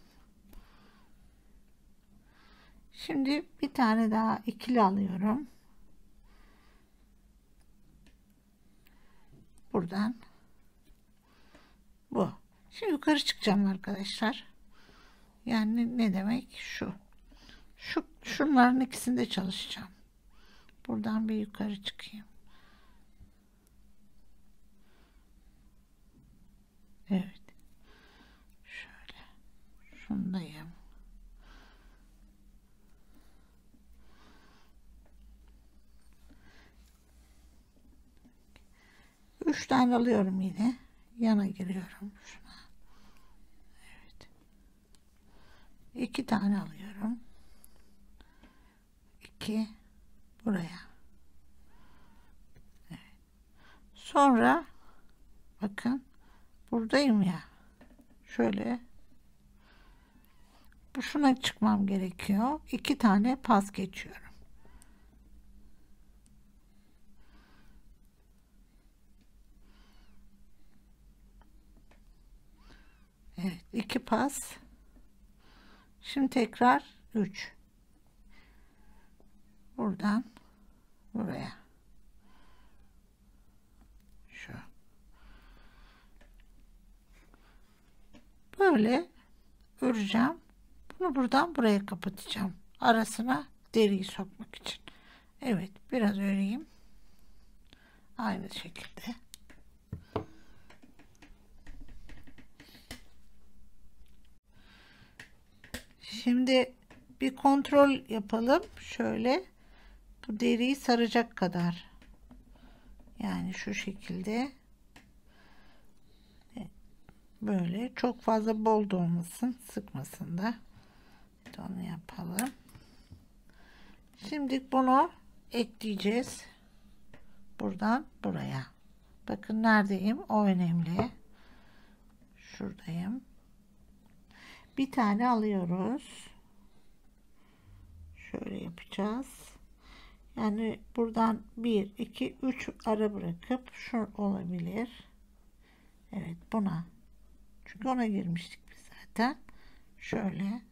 Şimdi bir tane daha ikili alıyorum. Buradan. Bu. Şimdi yukarı çıkacağım arkadaşlar. Yani ne demek? Şunların ikisinde çalışacağım. Buradan bir yukarı çıkayım. Evet. Şöyle. Şundayım. Üç tane alıyorum yine. Yana giriyorum. Şuna. 2 tane alıyorum. 2 buraya. Evet. Sonra bakın buradayım ya. Şöyle şuna çıkmam gerekiyor. 2 tane pas geçiyorum. Evet, 2 pas. Şimdi tekrar 3. Buradan buraya. Şu. Böyle öreceğim. Bunu buradan buraya kapatacağım. Arasına deriyi sokmak için. Evet, biraz öreyim. Aynı şekilde. Şimdi bir kontrol yapalım. Şöyle bu deriyi saracak kadar. Yani şu şekilde. Böyle çok fazla bol da olmasın, sıkmasın da. Onu yapalım. Şimdi bunu ekleyeceğiz. Buradan buraya. Bakın neredeyim? O önemli. Şuradayım. Bir tane alıyoruz. Şöyle yapacağız. Yani buradan 1, 2, 3 ara bırakıp şu olabilir. Evet, buna. Çünkü ona girmiştik biz zaten. Şöyle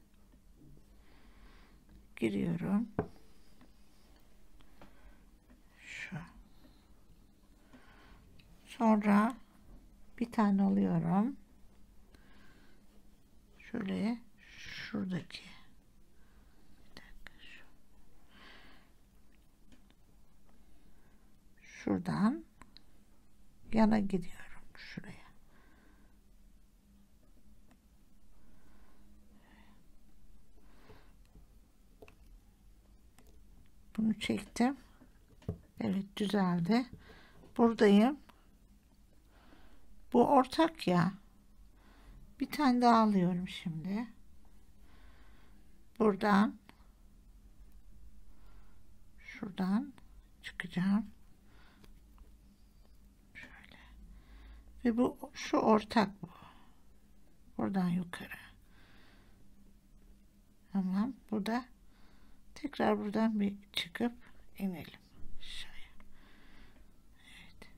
giriyorum. Şu. Sonra bir tane alıyorum. Şöyle şuradaki. Bir dakika, şu. Şuradan yana gidiyorum şuraya. Bunu çektim. Evet, düzeldi. Buradayım. Bu ortak ya. Bir tane daha alıyorum şimdi. Buradan şuradan çıkacağım. Şöyle. Ve bu şu ortak bu. Buradan yukarı. Tamam. Burada tekrar buradan bir çıkıp inelim. Şöyle. Evet.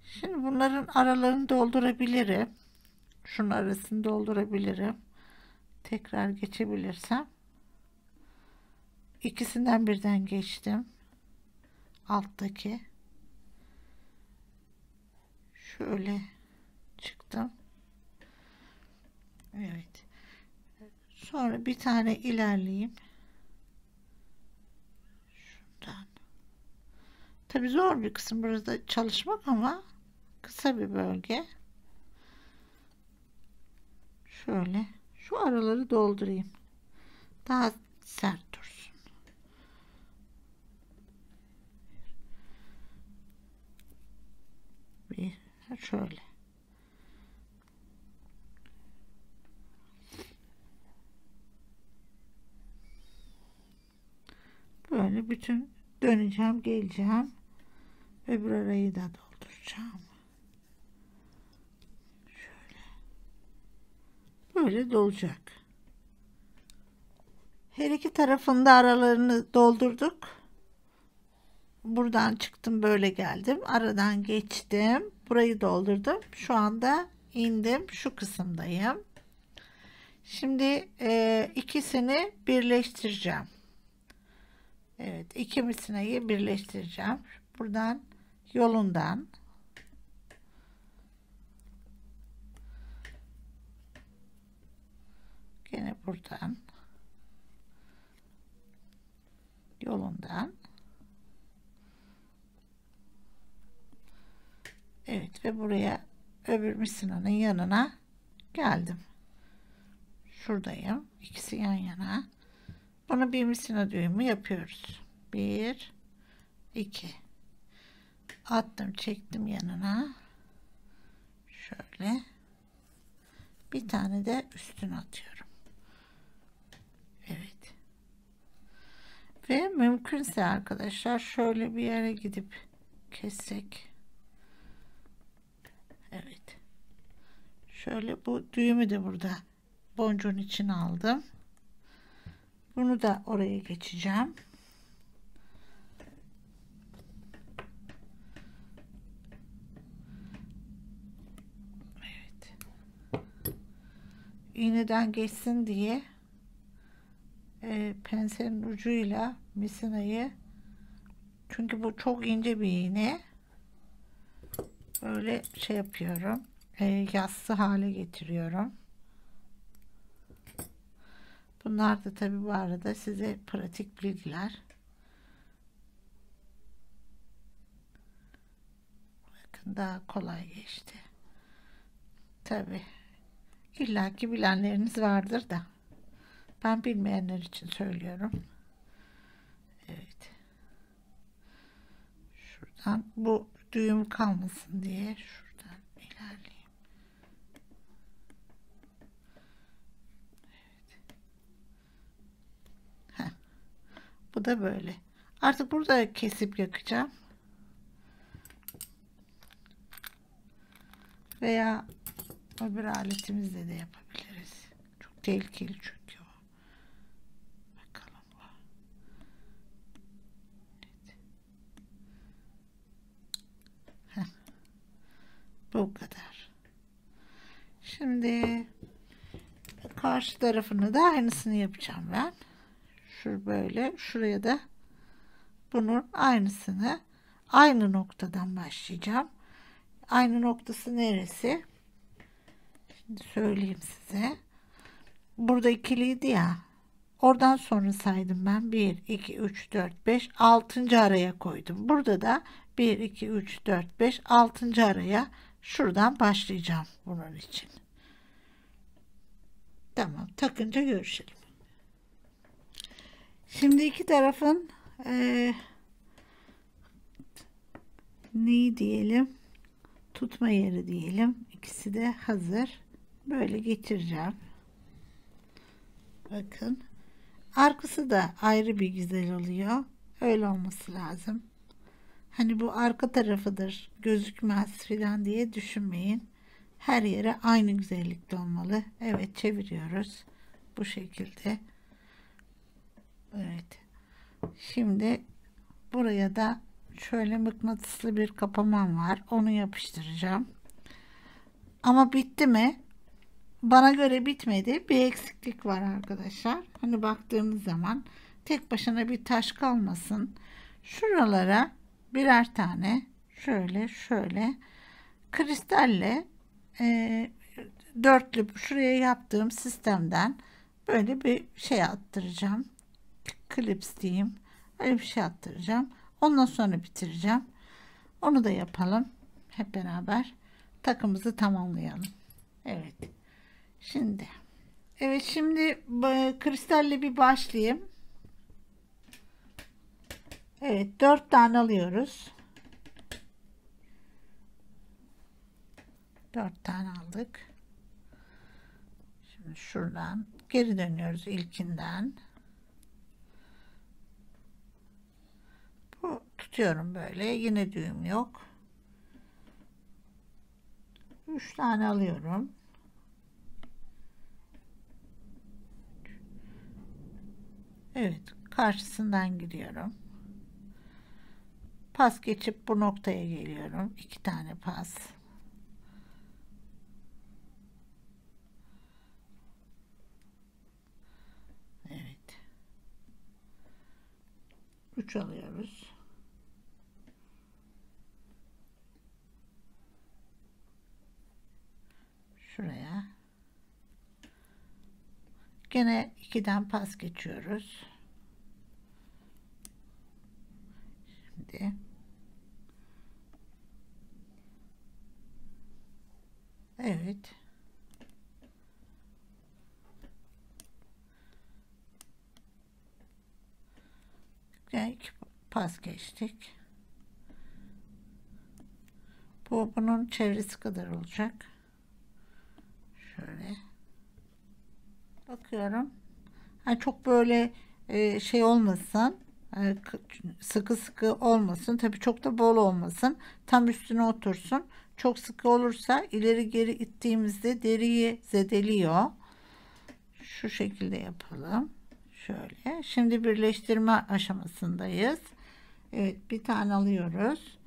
Şimdi bunların aralarını doldurabilirim. Şunun arasını doldurabilirim. Tekrar geçebilirsem. İkisinden birden geçtim. Alttaki. Şöyle çıktım. Evet. Sonra bir tane ilerleyeyim. Şuradan. Tabii zor bir kısım burada çalışmak ama kısa bir bölge. Şöyle şu araları doldurayım. Daha sert dursun. Bir şöyle. Böyle bütün döneceğim, geleceğim. Öbür arayı da dolduracağım. Şöyle. Böyle dolacak. Her iki tarafında aralarını doldurduk. Buradan çıktım, böyle geldim. Aradan geçtim. Burayı doldurdum. Şu anda indim. Şu kısımdayım. Şimdi ikisini birleştireceğim. Evet, iki misinayı birleştireceğim. Buradan yolundan gene buradan yolundan, evet, ve buraya öbür misinanın yanına geldim. Şuradayım. İkisi yan yana. Bunu bir misina düğümü yapıyoruz. 1 2 attım, çektim yanına. Şöyle bir tane de üstüne atıyorum. Ve mümkünse arkadaşlar şöyle bir yere gidip kessek. Evet. Şöyle bu düğümü de burada boncuğun içine aldım. Bunu da oraya geçeceğim. Evet. İğneden geçsin diye pensenin ucuyla misinayı, çünkü bu çok ince bir iğne, böyle şey yapıyorum, yassı hale getiriyorum. Bunlar da tabi bu arada size pratik bilgiler. Bakın daha kolay geçti. Tabi illaki bilenleriniz vardır da ben bilmeyenler için söylüyorum. Evet. Şuradan bu düğüm kalmasın diye şuradan ilerleyeyim. Evet. Bu da böyle. Artık burada kesip yakacağım. Veya öbür aletimizle de yapabiliriz. Çok tehlikeli çünkü o. Bakalım. Evet. Bu kadar. Şimdi karşı tarafını da aynısını yapacağım ben. Şu böyle, şuraya da bunun aynısını aynı noktadan başlayacağım. Aynı noktası neresi? Şimdi söyleyeyim size. Burada ikiliydi ya. Oradan sonra saydım ben. 1, 2, 3, 4, 5, 6. araya koydum. Burada da 1, 2, 3, 4, 5, 6. araya şuradan başlayacağım bunun için. Tamam. Takınca görüşelim. Şimdi iki tarafın neyi diyelim? Tutma yeri diyelim. İkisi de hazır. Böyle getireceğim. Bakın. Arkası da ayrı bir güzel oluyor. Öyle olması lazım. Hani bu arka tarafıdır, gözükmez filan diye düşünmeyin. Her yere aynı güzellikte olmalı. Evet, çeviriyoruz. Bu şekilde. Evet. Şimdi buraya da şöyle mıknatıslı bir kapamam var. Onu yapıştıracağım. Ama bitti mi? Bana göre bitmedi. Bir eksiklik var arkadaşlar. Hani baktığımız zaman tek başına bir taş kalmasın. Şuralara birer tane şöyle kristalle dörtlü şuraya yaptığım sistemden böyle bir şey attıracağım. Klips diyeyim. Öyle bir şey attıracağım. Ondan sonra bitireceğim. Onu da yapalım. Hep beraber takımızı tamamlayalım. Evet. Şimdi kristalle bir başlayayım. Evet, 4 tane alıyoruz. 4 tane aldık. Şimdi şuradan geri dönüyoruz ilkinden. Bu tutuyorum böyle. Yine düğüm yok. 3 tane alıyorum. Evet, karşısından gidiyorum. Pas geçip bu noktaya geliyorum. 2 tane pas. Evet. 3 alıyoruz. Şuraya. Gene 2'den pas geçiyoruz. Şimdi evet. Yani 2 pas geçtik. Bunun çevresi kadar olacak. Şöyle bakıyorum. Hani çok böyle şey olmasın. Sıkı sıkı olmasın. Tabii çok da bol olmasın. Tam üstüne otursun. Çok sıkı olursa ileri geri ittiğimizde deriyi zedeliyor. Şu şekilde yapalım. Şöyle. Şimdi birleştirme aşamasındayız. Evet, bir tane alıyoruz.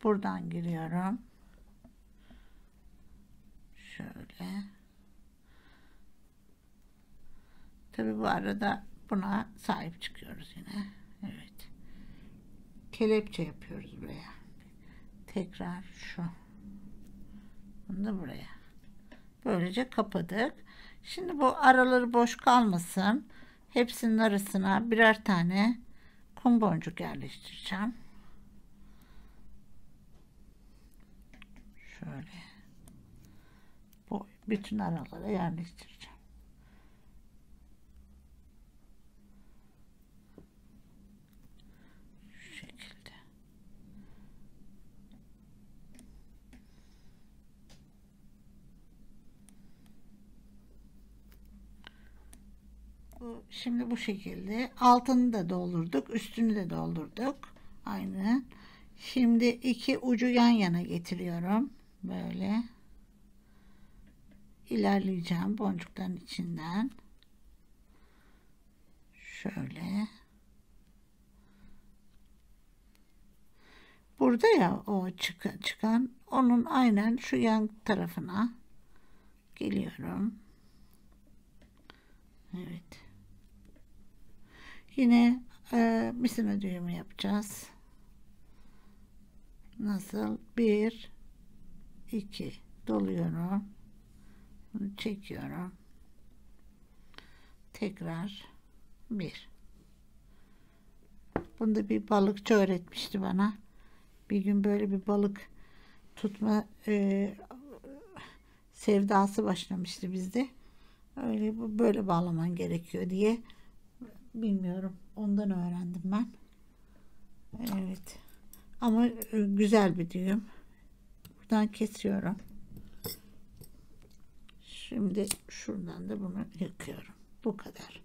Buradan giriyorum. Şöyle. Tabii bu arada buna sahip çıkıyoruz yine. Evet. Kelepçe yapıyoruz buraya. Tekrar şu. Bunu da buraya. Böylece kapadık. Şimdi bu araları boş kalmasın. Hepsinin arasına birer tane kum boncuk yerleştireceğim. Şöyle. Bu bütün aralara yerleştireceğim. Şu şekilde. Şimdi bu şekilde altını da doldurduk, üstünü de doldurduk. Aynı. Şimdi iki ucu yan yana getiriyorum. Böyle ilerleyeceğim boncukların içinden. Şöyle. Burada ya o çıkan onun aynen şu yan tarafına geliyorum. Evet. Yine misina düğümü yapacağız. Nasıl? 1 2 doluyorum. Bunu çekiyorum. Tekrar 1. Bunu da bir balıkçı öğretmişti bana. Bir gün böyle bir balık tutma sevdası başlamıştı bizde. Öyle böyle bağlaman gerekiyor diye. Bilmiyorum. Ondan öğrendim ben. Evet. Ama güzel bir düğüm. Buradan kesiyorum. Şimdi şuradan da bunu yıkıyorum. Bu kadar.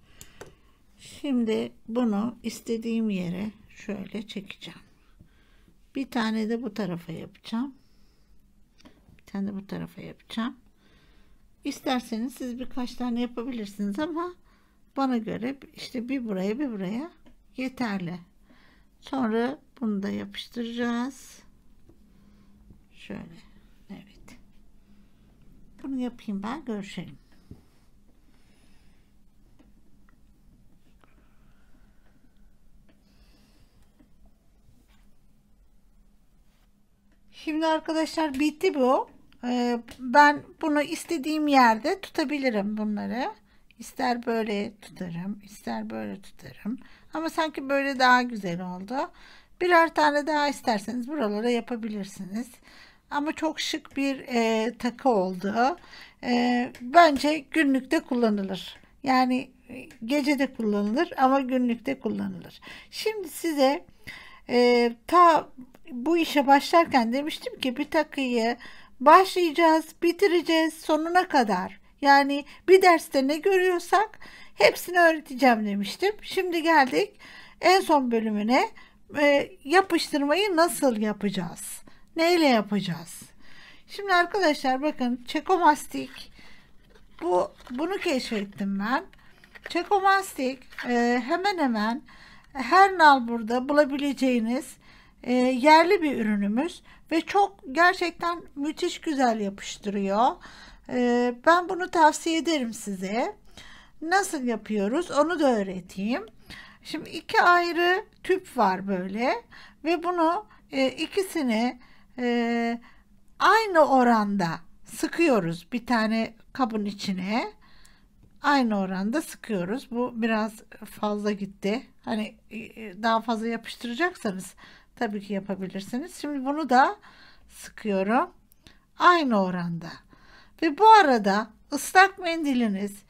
Şimdi bunu istediğim yere şöyle çekeceğim. Bir tane de bu tarafa yapacağım. Bir tane de bu tarafa yapacağım. İsterseniz siz birkaç tane yapabilirsiniz ama bana göre işte bir buraya bir buraya yeterli. Sonra bunu da yapıştıracağız. Şöyle. Evet. Bunu yapayım ben. Görüşelim. Şimdi arkadaşlar bitti bu. Ben bunu istediğim yerde tutabilirim bunları. İster böyle tutarım, ister böyle tutarım. Ama sanki böyle daha güzel oldu. Birer tane daha isterseniz buralara yapabilirsiniz. Ama çok şık bir takı oldu. Bence günlükte kullanılır. Yani gece de kullanılır ama günlükte kullanılır. Şimdi size ta bu işe başlarken demiştim ki bir takıyı başlayacağız, bitireceğiz sonuna kadar. Yani bir derste ne görüyorsak hepsini öğreteceğim demiştim. Şimdi geldik en son bölümüne. Yapıştırmayı nasıl yapacağız? Neyle yapacağız? Şimdi arkadaşlar bakın çekomastik bunu keşfettim ben. Çekomastik hemen hemen her nalburda bulabileceğiniz yerli bir ürünümüz ve çok gerçekten müthiş güzel yapıştırıyor. Ben bunu tavsiye ederim size. Nasıl yapıyoruz onu da öğreteyim. Şimdi iki ayrı tüp var böyle ve bunu ikisini aynı oranda sıkıyoruz bir tane kabın içine. Aynı oranda sıkıyoruz. Bu biraz fazla gitti. Hani daha fazla yapıştıracaksanız tabii ki yapabilirsiniz. Şimdi bunu da sıkıyorum. Aynı oranda. Ve bu arada ıslak mendiliniz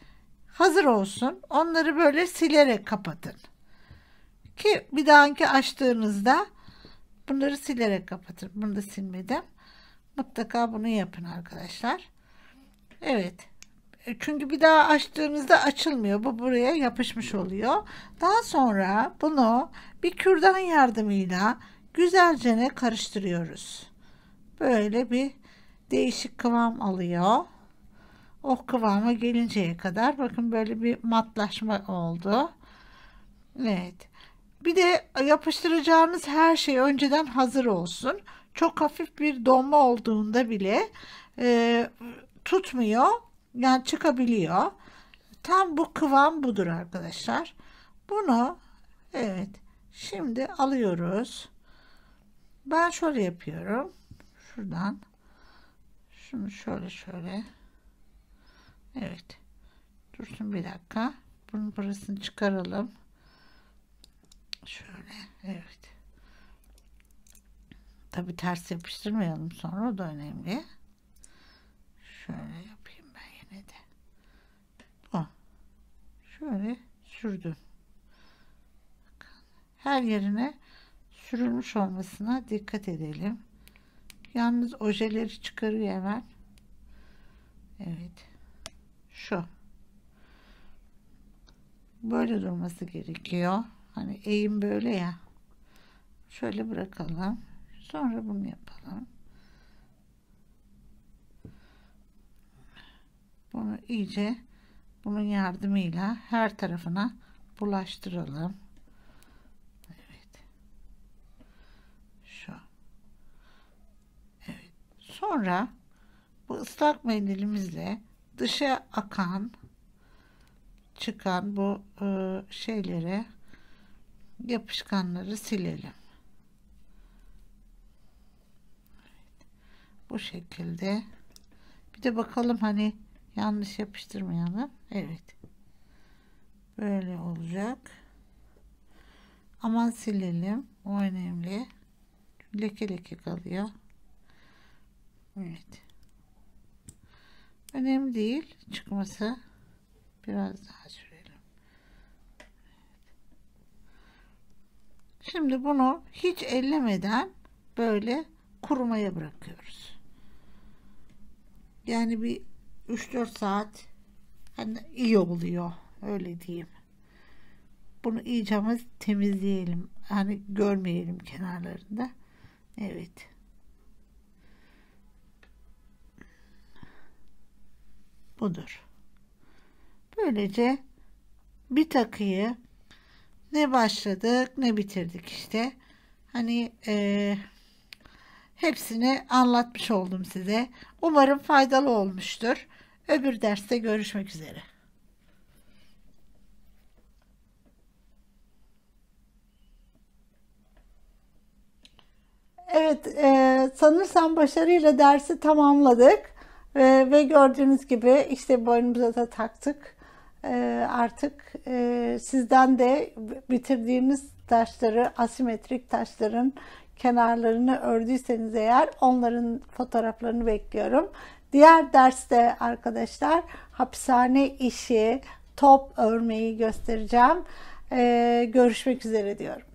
hazır olsun. Onları böyle silerek kapatın. Ki bir dahaki açtığınızda bunları silerek kapatın. Bunu da silmedim. Mutlaka bunu yapın arkadaşlar. Evet. Çünkü bir daha açtığınızda açılmıyor. Bu buraya yapışmış oluyor. Daha sonra bunu bir kürdan yardımıyla güzelce karıştırıyoruz. Böyle bir değişik kıvam alıyor. O kıvama gelinceye kadar bakın böyle bir matlaşma oldu. Evet. Bir de yapıştıracağınız her şey önceden hazır olsun. Çok hafif bir donma olduğunda bile tutmuyor. Yani çıkabiliyor. Tam bu kıvam budur arkadaşlar. Bunu evet şimdi alıyoruz. Ben şöyle yapıyorum. Şuradan şunu şöyle evet dursun bir dakika. Bunun burasını çıkaralım. Şöyle evet. Tabi ters yapıştırmayalım sonra, o da önemli. Şöyle yapayım ben yine de. O. Şöyle sürdüm. Her yerine sürülmüş olmasına dikkat edelim. Yalnız ojeleri çıkarıyor hemen. Evet. Şu. Böyle durması gerekiyor. Hani eğim böyle ya. Şöyle bırakalım. Sonra bunu yapalım. Bunu iyice bunun yardımıyla her tarafına bulaştıralım. Evet. Şu. Evet. Sonra bu ıslak mendilimizle dışa akan çıkan bu şeyleri, yapışkanları silelim. Evet. Bu şekilde. Bir de bakalım hani yanlış yapıştırmayalım. Evet. Böyle olacak. Aman silelim. O önemli. Leke leke kalıyor. Evet. Önemli değil çıkması. Biraz daha sürelim. Evet. Şimdi bunu hiç ellemeden böyle kurumaya bırakıyoruz. Yani bir 3-4 saat hani iyi oluyor. Öyle diyeyim. Bunu iyice ama temizleyelim. Hani görmeyelim kenarlarında. Evet. Budur. Böylece bir takıyı ne başladık ne bitirdik işte. Hani hepsini anlatmış oldum size. Umarım faydalı olmuştur. Öbür derste görüşmek üzere. Evet, sanırsam başarıyla dersi tamamladık. Ve gördüğünüz gibi işte boynumuza da taktık. Artık sizden de bitirdiğiniz taşları, asimetrik taşların kenarlarını ördüyseniz eğer onların fotoğraflarını bekliyorum. Diğer derste arkadaşlar hapishane işi, top örmeyi göstereceğim. Görüşmek üzere diyorum.